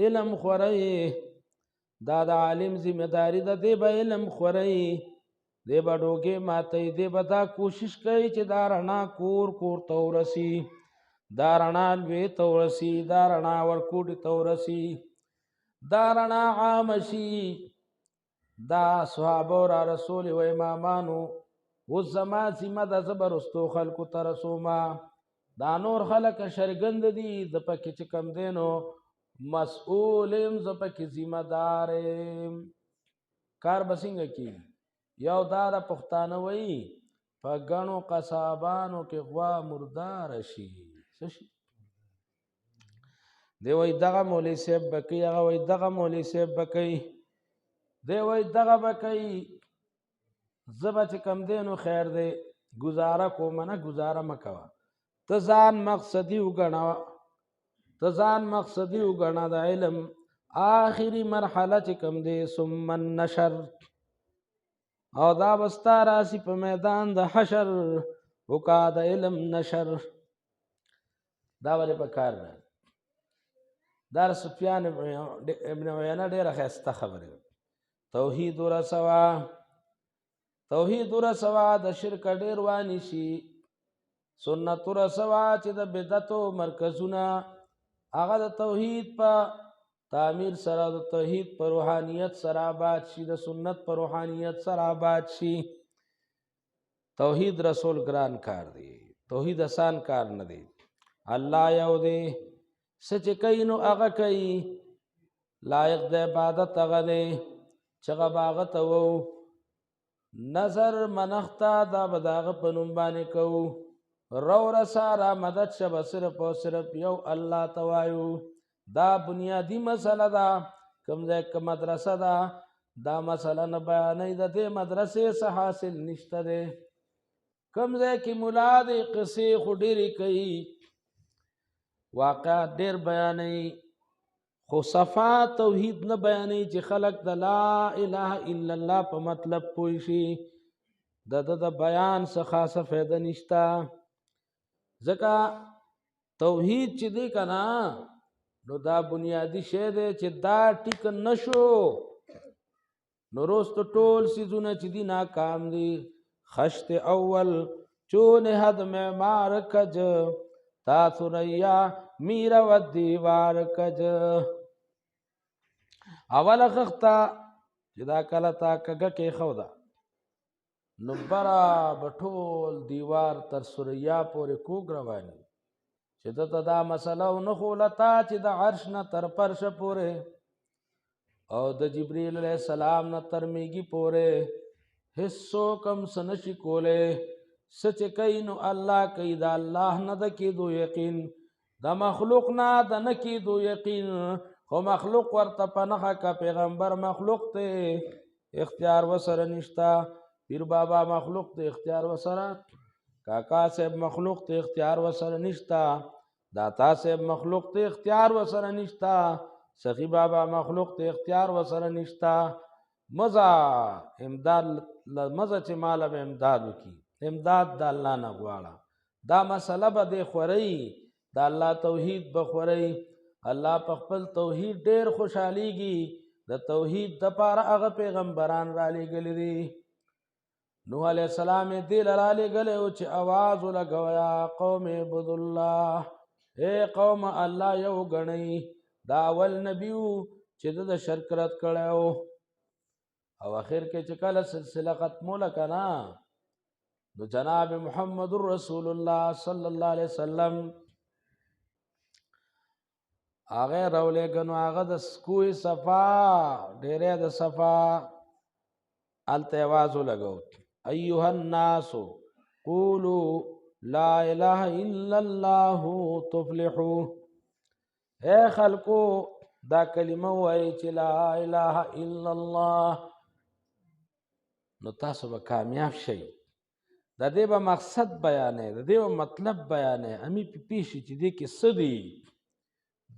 علم خورئ. دا د عالم ذمه داري ده، دی به علم خورئ، دی به ډوګې ماتئ، دی به دا کوشش کوي چې دا رڼا کور کور ته ورسي، دا رڼا لوی ته ورسي، دا رڼا ورکوټي ته ورسي، دا رڼا عام شي. دا صحابه را رسول و امامانو اوس زما ذمه ده، زه به رستو خلکو ته رسومه، دا نور خلک شرګند دي، د پکې چې کم دی نو مسؤول یم، زه پکې ذمه دار یم. کار به څنګه کېږي؟ یو دا د پښتانه وایي په ګڼو قصابانو کې غوا مرداره شي، څه شي؟ دی وایي دغه مولوي صاحب به کوي، هغه وایي دغه مولوي صاحب به کوي، دی وایي دغه به کوي، زه به چې کم دی نو خیر دی گزاره کومه نه، گزاره مه کوه، ته ځان مقصدي وګڼه، تزان مقصدی وګڼه د علم آخری مرحله چې کوم دی ثم النشر او دا بستا راسی په میدان د حشر وکا د علم نشر دا ولې په کار ده دا سفیان ابن عیینه ډیره ښایسته خبره توحید ورسوا د شرک ډیر وانی شي سنت ورسوا چې د بدعتو مرکزونه هغه د توحید په تعمیر سره د توحید پر روحانیت سره آباد شي د سنت پر روحانیت سره آباد شي توحید رسول ګران کار دی توحید آسان کار نه دی الله یو دی سچ کوي نو هغه کوي لایق د عبادت هغه دی چې هغه باغت وو نظر منختا دا بداغه په نوم باندې کوو رو رسارا مدد شب صرف او صرف یو الله توایو دا بنیادی مسله دا کوم ځای کې مدرسه دا دا مسله نه بیانې د دې مدرسې څخه حاصل نشته ده کوم ځای کې مولا دې قصې خډيري کوي واقع ډېر بیانې خو صفا توحید نه بیانې چې خلق د لا اله الا الله په مطلب پوه شي د بیان څخه خاصه فائدہ نشته ځکه توحید چې دی کنه نو دا بنیادی شی دی چې دا ټیک نشو نو روست ټول سيزونه چې دی ناکام دي خشت اول چون حد معمار کج تا ثریا میرا و دیوار کج اول خختا چې دا کله تا کګه کې خو دا نو برا بټول دیوار تر سوریا پورې کوګ رواني چې دا مسله نه خولتا چې د عرش نه تر فرش پورې او د جبرئیل علیہ السلام نه تر میږي پورې حصو کم سنشي کوله سچ کینو الله کوي دا الله نه د کېدو یقین د مخلوق نه د نه کېدو یقین خو مخلوق ورته پنهه کا پیغمبر مخلوق ته اختیار وسره نشتا پیر بابا مخلوق ته اختیار وسره کاکا صاحب مخلوق ته اختیار وسره نشتا داتا صاحب مخلوق ته اختیار وسره نشتا سخی بابا مخلوق ته اختیار وسره نشتا مزه امداد مزه چې مال به امداد وکي امداد د الله نه غواړه دا مسله به د خوري د الله توحید به خوري الله په خپل توحید ډیر خوشحاليږي د توحید د پاره هغه پیغمبران را لېږلي دي نوح علیہ السلام دې را لېږلی او چې आवाज ولګویا قوم عبد الله اے قوم الله یو غنئ دا اول نبیو چې د شرک رد کړو او اخر کې چې کله سلسله ختموله کنا نو جناب محمد رسول الله صلی الله علیه وسلم هغه راولې غنو هغه د سکوي صفا ډېرې د صفا الته आवाज ولګو ايها الناس قولوا لا اله الا الله تفلحوا اے خلقو دا کلمه وای چې لا اله الا الله نو تاسو به کامیاب شئ د دې به مقصد بیانې د دې به مطلب بیانې امی پیشي چې دې کې سدي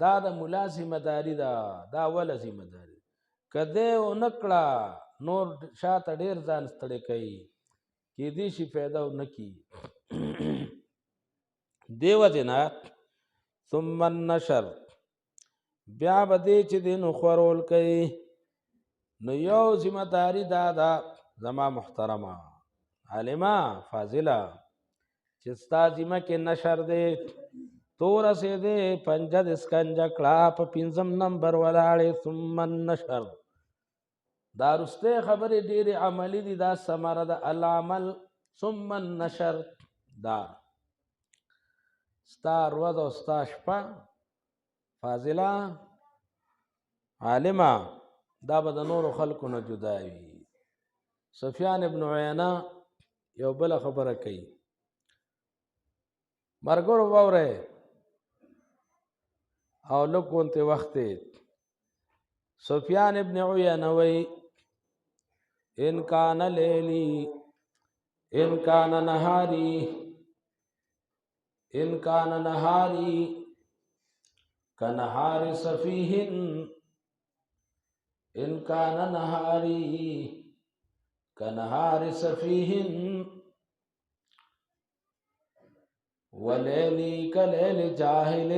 دا د ملازمه داری دا ول ذمہ داری کده او نکړه نور شاته ډیر ځان ستړي کوي کې دې شي फायदा نکي دیو جنا ثم النشر بیا بده چې دین خورول کوي نو یو ذمہ داری دا زما محترمه عالمه فاضله چې ستا ذمہ کې نشر دې تور سه دې پنځه د سکنجه کړه په 5 نمبر ولاړې ثم النشر دا رسته خبرې ډېرې عملی دي دا ثمره د العمل ثم النشر دا ستا ورځ او ستا شپه فاضله عالمه دا به د نورو خلکو نه جدا وي سفیان ابن عیینه یو بل خبره کوي مرګورو ووره او لکونته وخت سفیان ابن عیینه وی ان کان لیلی ان کان نهاری كنهار سفيه إن كان نهاري كنهار سفيه وليلي كليل جاهل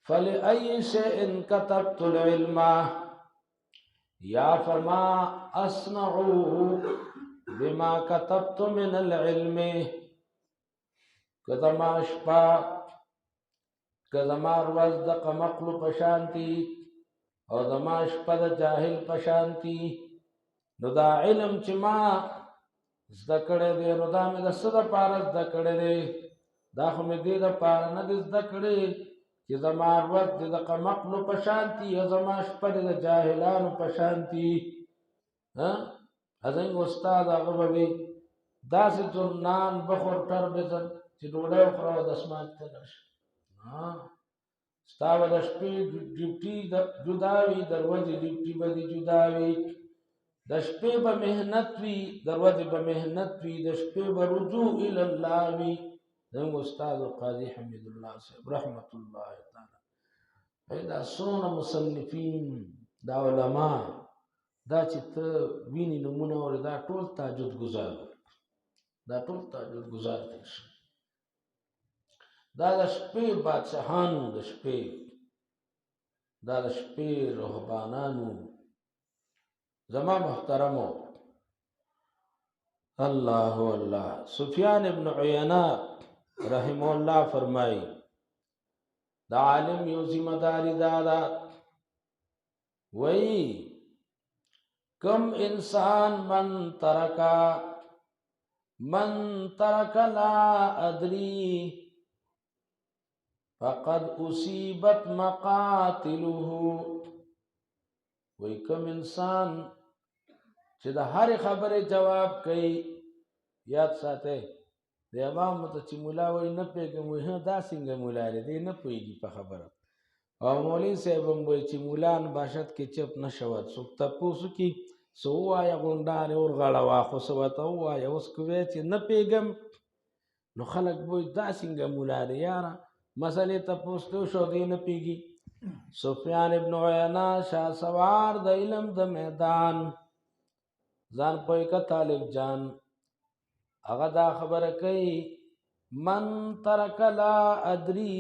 فلأي شيء كتبت العلم يا فما أصنع بما كتبت من العلم كذما شپا کزما ورځ د قمقلو پشانتی او زما شپه د جاهل پشانتی نو دا علم چې ما زده کړی دی نو دا مې د څه دپاره زده کړی دی دا خو مې دې دپاره نه دی زده کړی چې زما ورځ دې د قمقلو پشانتی او زما شپه دې د جاهلانو پشانتی زموږ استاد هغه به وي داسې ځوانان بخور ټر بزن چې ډوډۍ وخوره او دسمات ته لاړ شي ستا به د شپې ډیوټي جدا وي د ورځې ډیوټي به دې جدا وي د شپې به محنت وي د ورځې به محنت وي د شپې به رجوع الی الله وي زموږ استاد قاضي حمید الله صاحب رحمت الله تعالی دا څومره مصنفین دا علما دا چې ته وینې نومونه اورې دا ټول تهجد ګزار دا ټول تهجد ګزار تېر شي دا د شپې بادشاهانو د شپې دا د شپې رهبانانو زما محترمو الله الله سفیان ابن عیینه رحمه الله فرمایي د عالم یو ذمہ داری دا ده وایي کم انسان من ترک لا ادری فقد اصیبت مقاتله وی کم انسان چې د هر خبره جواب کوي یاد ساته د عوامو ته چې مولا وای نه پیږم وای دا څنګه مولا دی نه پوهیږي په خبره او مولوي صاحب هم وای چې مولان باشد کې چپ نه شود څوک تپوسو کې سو وایه غونډانې ورغاړه واخو څه ورته ووایه اوس که وایې چې نه پیږم نو خلک به وایي دا څنګه مولا دی یاره مسئلې تپوس ته وشو دی نه پیږي سفیان ابن عیینه شاه سوار د علم د میدان ځان پوه که طالب جان هغه دا خبره کوي من ترک لا ادری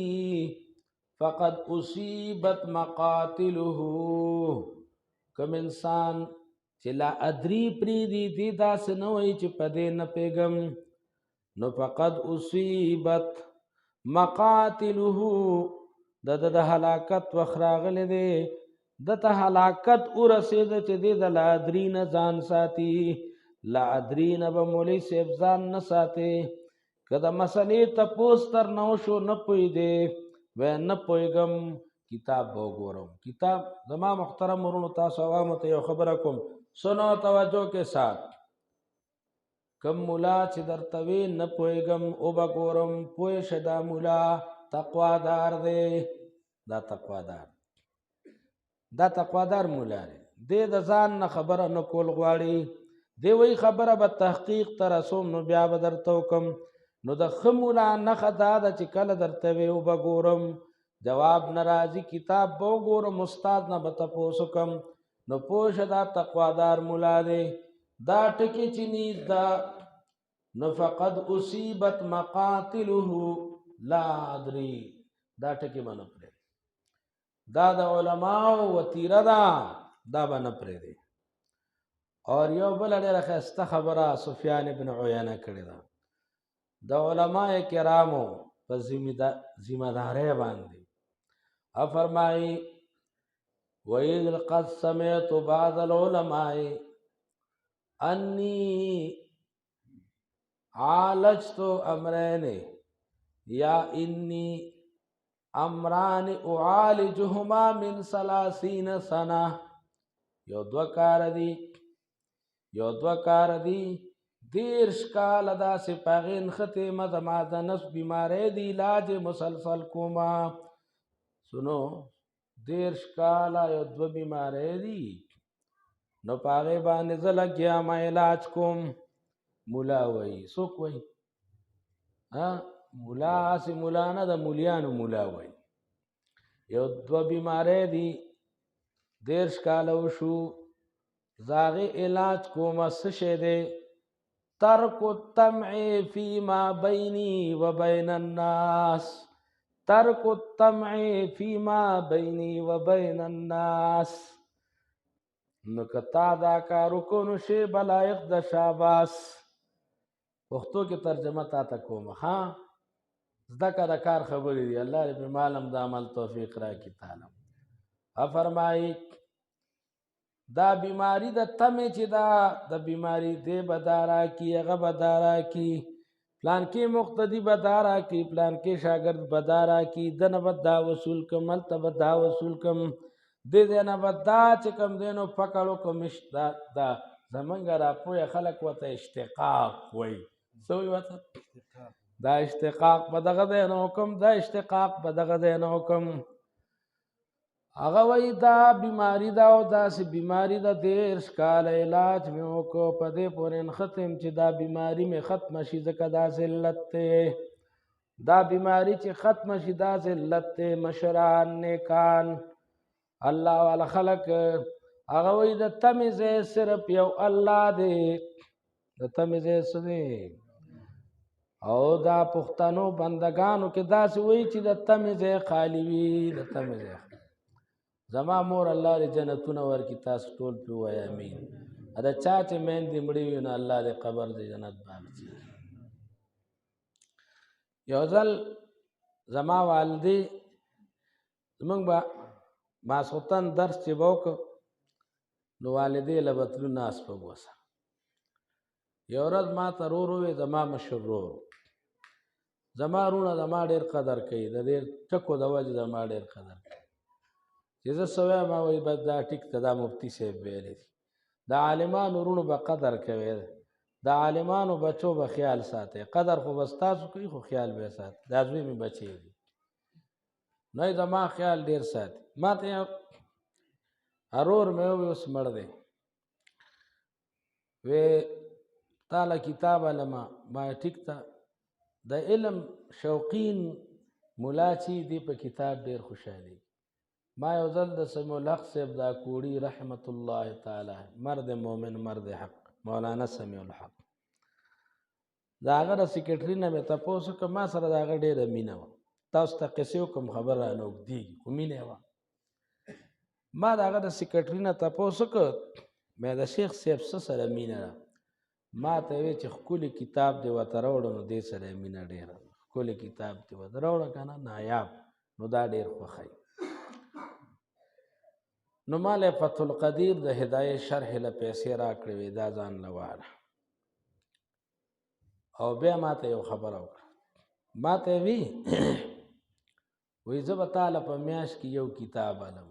فقد اصیبت مقاتله کم انسان چې لا ادری پریدي دی داسې نه وایي چې په دې نه پیږم نو فقد اصیبت مقاتله د هلاکت وخت راغلی دی د ته هلاکت ورسېده چې دی د لا ادري نه ځان ساتي لا ادري نه به مولوي صاحب ځان نه ساتي که د مسلې تپوس تر نه وشو نه پوهېدې وی نه پوهېږم کتاب به وګورم کتاب زما محترم ورونو تاسو عوامو ته یو خبره کوم سنو توجه کے ساتھ کم مولا چې درته وی نه پوهېږم او به ګورم پوه شه دا مولا تقوادار دی دا تقوادار مولا دی دی د ځان نه خبره نه کول غواړي دی وی خبره به تحقیق ته رسوم نو بیا به درته وکم نو د ښه مولا نښه دا ده چې کله درته وی او به ګورم جواب نه راځي کتاب به وګورم استاد نه به تپوس وکم نو پوه شه دا تقوادار مولا دی دا ټکی چې نیز دا نو فقد اصیبت مقاتله لا ادري دا ټکی به نه پرېږدي دا د علماو وتیره ده دا به نه پرېږدي اور یو بله ډېره ښایسته خبره سفیان ابن عیینه کړې ده د علماء کرامو په ذمه دارۍ باندې فرمایي وَإِذْ قَدْ سَمِعْتُ بَعْضَ الْعُلَمَاءِ أَنِّي عَالَجْتُ أَمْرَيْنِ یا إِنِّي أَمْرَانِ أُعَالِجُهُمَا مِنْ 30 سَنَةٍ یو دوه کار دي 30 کاله داسې په هغې نښتې مه زما د نفس بیماری د علاج مسلسل کومه سنو 30 کاله یو دوه بیماری دي نو په هغې باندې زه لګیا ما علاج کوم مولا وایي څوک وایي مولا هسې مولا نه د مولیانو مولا وایي. یو دوه بیماری دي 13 کاله وشو زه هغې علاج کومه څه شی دی ترک الطمع فيما بيني وبين الناس ترک الطمع فيما بيني وبين الناس. نو که تا دا کار وکړو نو شی به لایق د شاباس. پښتو کې ترجمه تا ته کوم. ها زده که د کار خبرې دي. الله دې په مالم د عمل توفیق راکړي تعالی. فرمایي دا بیماری د تمې چې دا د بیماری دی به دا راکړي هغه به دا راکړي پلانکې مقتدي به دا راکړي پلانکې شاګرد به دا راکړي دنه به دا وصول کړم هلته به دا وصول کړم دې ځای نه به دا چې کوم دی نو پکړ وکړم دا زمونږ راپویه خلک ورته اشتقاق وایي. څه وایي ورته؟ دا اشتقاق به دغه دی نه وکړم دا اشتقاق به دغه دی نه وکړم. هغه وایي دا بیماری ده او داسې بیماری ده 13 کاله علاج مې وکړو په دې پورې نښتم چې دا بیماری مې ختمه شي ځکه دا ذلت دی. دا بیماری چې ختمه شي دا ذلت دی. مشران نیکان الله والا خلک هغه وایي د تمې ځای صرف یو الله دی. د تمې ځای څه دی؟ او دا پښتنو بندگانو کې داسې وایي چې د تمې ځای خالی وي. د تمې ځای زما مور الله دې جنتونه ورکړي تاسو ټول پرې ووایئ امین. دا چا چې میندې مړې وي نو الله دې قبر د جنت باغ کړي. یو ځل زما والدې زمونږ به ماسخوتن درس چې به وکړو نو والدې له به تلو ناس په بوسه. یو ورځ ما ته ورور وویل زما مشر ورور زما وروڼه زما ډېر قدر کوي د دې ټکو د وجې زما ډېر قدر کوي چې زه څه وایم ما وایي بس دا ټیک ته دا مفتي صاحب ویلی دي. د عالمانو وروڼو به قدر کوئ د عالمانو بچو به خیال ساتئ. قدر خو به ستاسو کوي خو خیال به یې ساتئ. دا زوی مې بچی دي نو یې زما خیال ډېر ساتي. ما ته یو ورور مې وویل اوس مړ دی وی تا له کتاب علمه ما ټیک ته د علم شوقین ملا چې دی په کتاب ډېر خوشحالي. ما یو ځل د سمیع الحق صاحب دا کوړي رحمت الله تعالی مرد مومن مرد حق مولانا سمیع الحق د هغه د سیکرټري نه مې تپوس وکړ. ما سره د هغه ډېره مینه وه. تاسو ته قصې وکړم خبر رانه اوږدېږي خو مینه یې وه. ما د هغه د سیکرټري نه تپوس وکړ مې د شیخ صاحب څه سره مینه ده. ما ته وی چې ښکلی کتاب دې ورته راوړه نو دې سره یې مینه ډېره ده. ښکلی کتاب دې ورته راوړه که نه نایاب نو دا ډېر خوښوي. نو ما له فتح القدیر د هدایه شرح له پیسې راکړې وې دا ځان له واله. او بیا ما ته یو خبره وکړه. ما ته یې وی وایي زه به تا له په میاشت کې یو کتاب علم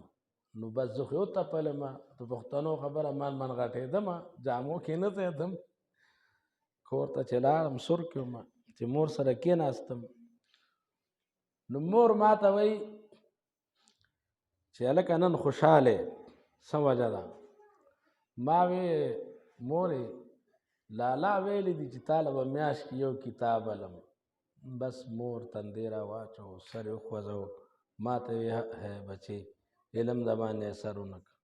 نو بس زه خو یو تپلمه د پښتنو خبره من غټېدمه جامو کې نه ځېدم کور ته چې لاړم سور کړم چې مور سره کېناستم نو مور ما ته وایي چې هلکه نن خوشحاله څه وجه ده. ما وی مورې لالا ویلی دي چې تا له به میاشت کې یو کتاب علم. بس مور تندی را واچو سر یې وخوځو. ما ته وی ہے بچې علم د باندې اثر ونه کړه.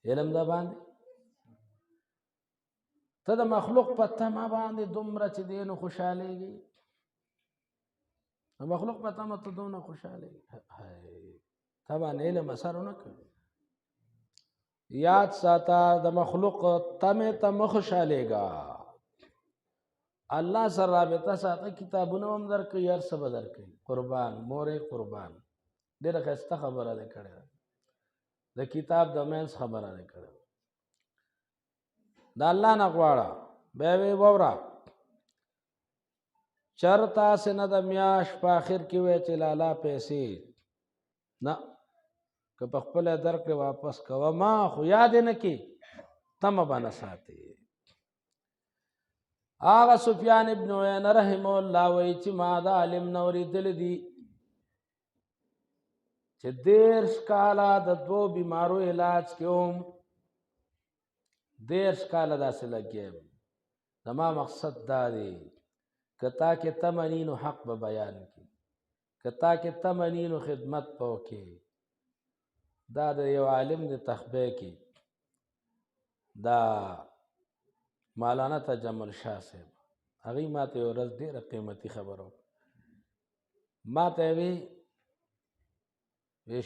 علم د باندې ته د مخلوق په تمه باندې دومره چې دی نو خوشحالېږي. د مخلوق په تمه ته دومره خوشحالېږي ته باندې علم اثر ونه کړ. یاد ساته د مخلوق تمه ته مه خوشحالېږه. الله سره رابطه ساته. کتابونه هم درکوي هر څه به درکوي. قربان مورې قربان ډېره ښایسته خبره دې کړې ده. د کتاب د منځ خبره دې کړې ده. د الله نه غواړه. بیا وی ووره چرته هسې نه د میاشت په آخر کې وی چې لالا پیسې نه که په خپله درکړې واپس کوه ما خو یاد یې نه کې تمه به نه ساتې. هغه سفیان ابن عینه رحمه الله وایي چې ما د عالم نه اورېدلی دي چې 13 کاله د 2 بیمارو علاج کې هم 13 کاله داسې لګیا یم. زما مقصد دا دی کتا کې تمنی نو حق به بیان کی، کتا کې تمنی نو خدمت به وکړي. دا د یو عالم د تخبه کې دا مولانا تجمل شاه صاحب هغې ما ته یو ورځ ډېره قیمتي خبره وکړه. ما ته وی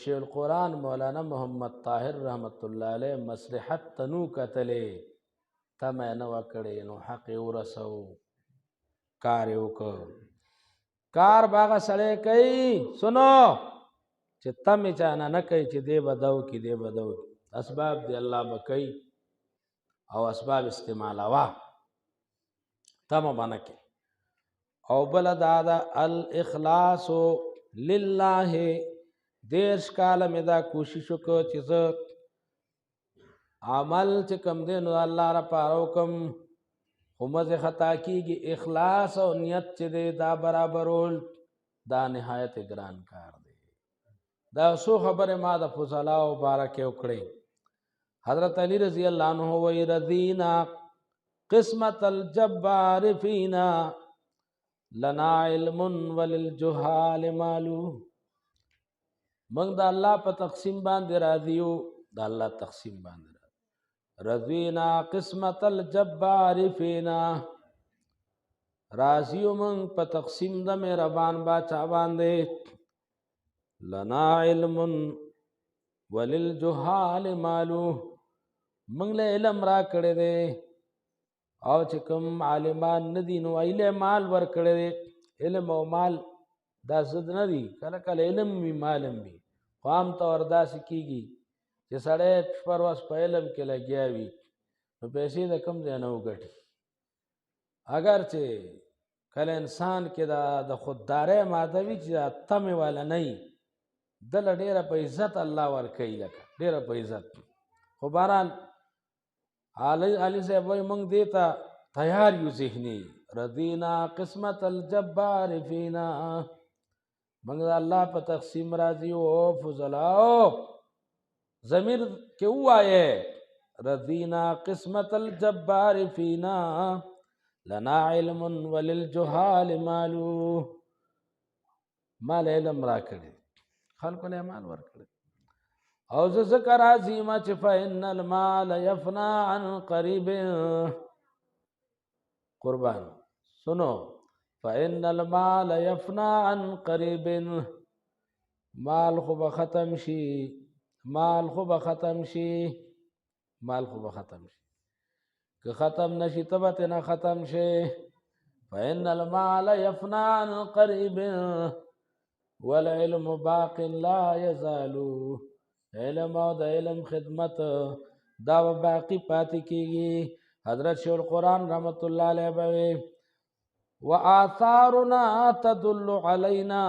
شیخ القرآن مولانا محمد طاهر رحمت الله علیه مصلحت تنو کتلې تمه نه وه کړې نو حق یې ورسو، کار یې وکړ. کار به هغه سړی کوي سنو چې تمې چانه نه کوي چې دی به دو کي دی به دو کي. اسباب دی الله به کوي او اسباب استعمالوه، تمه به نه کوي. او بله دا ده الاخلاص لله. 10 کاله مې دا کوشش وکړ چې زه عمل چې کوم دی نو الله لپاره وکړم، خو مزې خطا کېږي. اخلاص او نیت چې دی دا برابرول دا نهایت ګران کار دی. دا څو خبرې ما د فضلاو باره کې وکړې. حضرت علی رضی الله عنه وی رضینا قسمت الجبار فینا لنا علم وللجهال مالو. موږ د الله په تقسیم باندې راضي یو، د الله تقسیم باندې راضي. رضینا قسمت الجبار فینا، راضي یو موږ په تقسیم د مهربان باچا باندې. لنا علم وللجهال مالو، موږ له علم را کړی دی او چې کوم عالمان نه دي نو ایله مال ور کړی دی. علم او مال دا ضد نه دي، کله کله علم وي مالم وي، خو عام طور داسې کېږي چې سړی شپه ورځ په علم کې لګیا وي نو پیسې د کوم ځای نه وګټي. اگر چې کله انسان کې د خوددارۍ ماده وي چې تمې والا نه وي، دله ډېره په عزت الله ورکوي، لکه ډېره په عزت. خو بهرحال علي صاحب وایي موږ دې ته تیار یو ذهني. رضینا قسمت الجبار فینا، موږ د الله په تقسیم راضي یو. فضلاو ضمیر کې ووایې رضینا قسمت الجبار فینا لنا علم وللجهال مالو. مال علم را کړی، خلکو له مال ورکړي. او زه ذکر عظیمه چې فإن المال یفنا عن قریب. قربان سنو، فإن المال یفنا عن قریب. مال خو به ختم شي، مال خو به ختم شي، مال خو به ختم شي. که ختم نشي ته به ترې نه ختم شي. فإن المال یفنا عن قریب والعلم باق لا یزال. علم او د علم خدمت دا به باقی پاتې کېږي. حضرت شیخ القرآن رحمت الله علیه به وی وآثارنا تدل علینا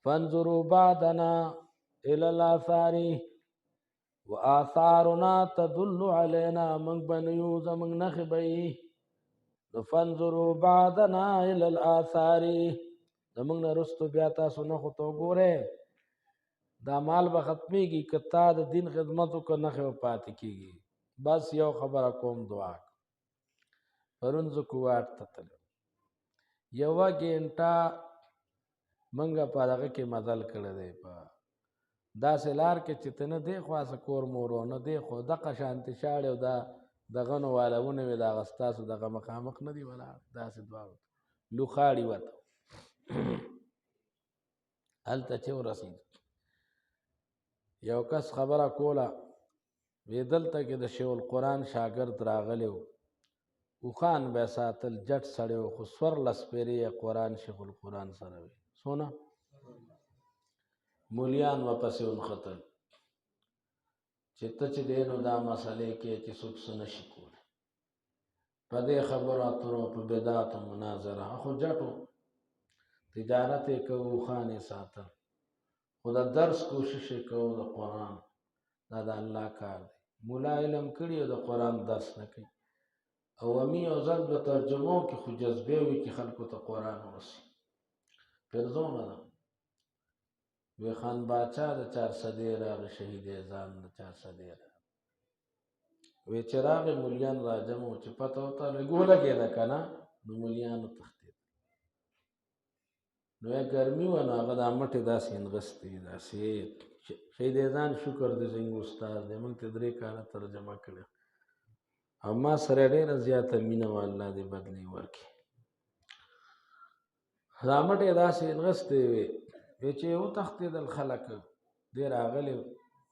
فانظروا بعدنا الى الاثار. وآثارنا تدل علینا، موږ به نه یو زموږ نښې به وي. نو فانظروا بعدنا الى الاثار، زموږ نه رستو بیا تاسو نښو ته وګورئ. دا مال به ختمیږي که تا د دین خدمت وکړه، نښې به پاتې کېږي. بس یو خبره کوم، دعا پرون زه کوواټ ته تلم، یوه ګینټه منګه په دغه کې مزل کړی دی، په داسې لار کې چې ته نه دی خوا څه کور مور و نه دی، خو دغه شانتې شاړې او دا دغه نو والونه وې د هغه ستاسو دغه مخامخ نه دي ولاړ، داسې دواړو لوخاړي وته. هلته چې ورسېد یو کس خبره کوله، وی دلته کې د شیخ القرآن شاګرد راغلی و، اوښان به یې ساتل، جټ سړی و، خو 14 پیرې یې قرآن شیخ القرآن سره وي. څونه مولیان ورپسې ونښتل چې ته چې دی نو دا مسئلې کې چې څوک څه نشي کولی. په دې خبرو اترو په بدعاتو مناظره، خو جټو تجارت یې کوو، اوښان یې ساتل، خو د درس کوشش یې کوو د قرآن. دا د الله کار دی. مولا علم کړي او د قرآن درس نه کوي. او امی او ځل د ترجمو کې خو جذبې وي چې خلکو ته قرآن ورسي. پرځونه ده وی خان باچا د 400 راغی، شهید اعظام د 400 راغی. وی چې راغی مولیان راجمو چې پته ورته لږ ولګېده که نه، نو ملیانو تښتېدل. نو یا ګرمي وه نو هغه دا مټې داسې نغښتې داسې شهید ځان شکر دی زموږ استاد دی موږ ته 3 کاله ترجمه کړې او ما سره ډېره زیاته مینه وه الله دې بدلې ورکړي. دا مټې داسې نغښتې وې چې وتښتېدل خلک دی راغلی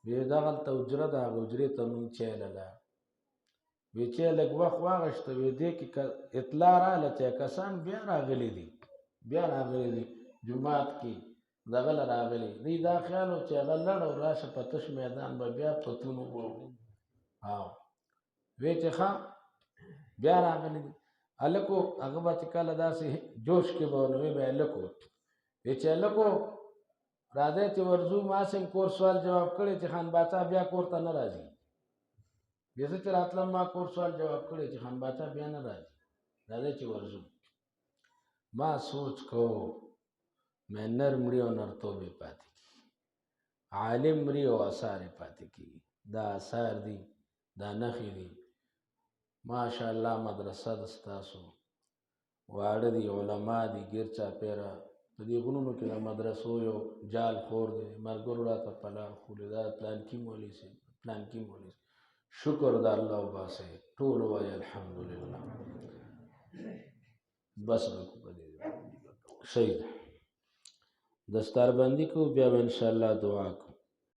وی دغلته حجره ده هغه حجرې ته مونږ چای لاړ وی چې لږ وخت واغشته وی دې کې اطلاع راغله چې کسان بیا راغلي دي جومات کې دغه له راغلي دی دا خیال و چې هغه لړ او راشه په تش میدان به بیا پتون ووهو وی چې ښه بیا راغلي دي هلکو هغه به چې کله داسې جوش کې به نو وی به هلکو وی چې هلکو راځئ چې ورځو ما سم کور سوال جواب کړی چې خان باچا بیا کور ته نه راځي بیا زه چې راتلم ما کور سوال جواب کړی چې خان باچا بیا نه راځي راځئ چې ورځو ما سوچ کو میں نر مړي او نرتوبې پاتې کېږي عالم مري او اثار یې پاتې کېږي دا اثار دي دا نښې دي ماشاءالله مدرسه د ستاسو واړه دي علما دي ګیر چاپېره په دې غرونو کې د مدرسو یو جال خور دی ملګرو راته په لار ښولي دا پلانکي مولوي صاحب پلانکي مولوي شکر د الله وباسئ ټول وایي الحمدلله بس به صحیح ده دستاربندي کوو بیا به انشاءالله دعا کوو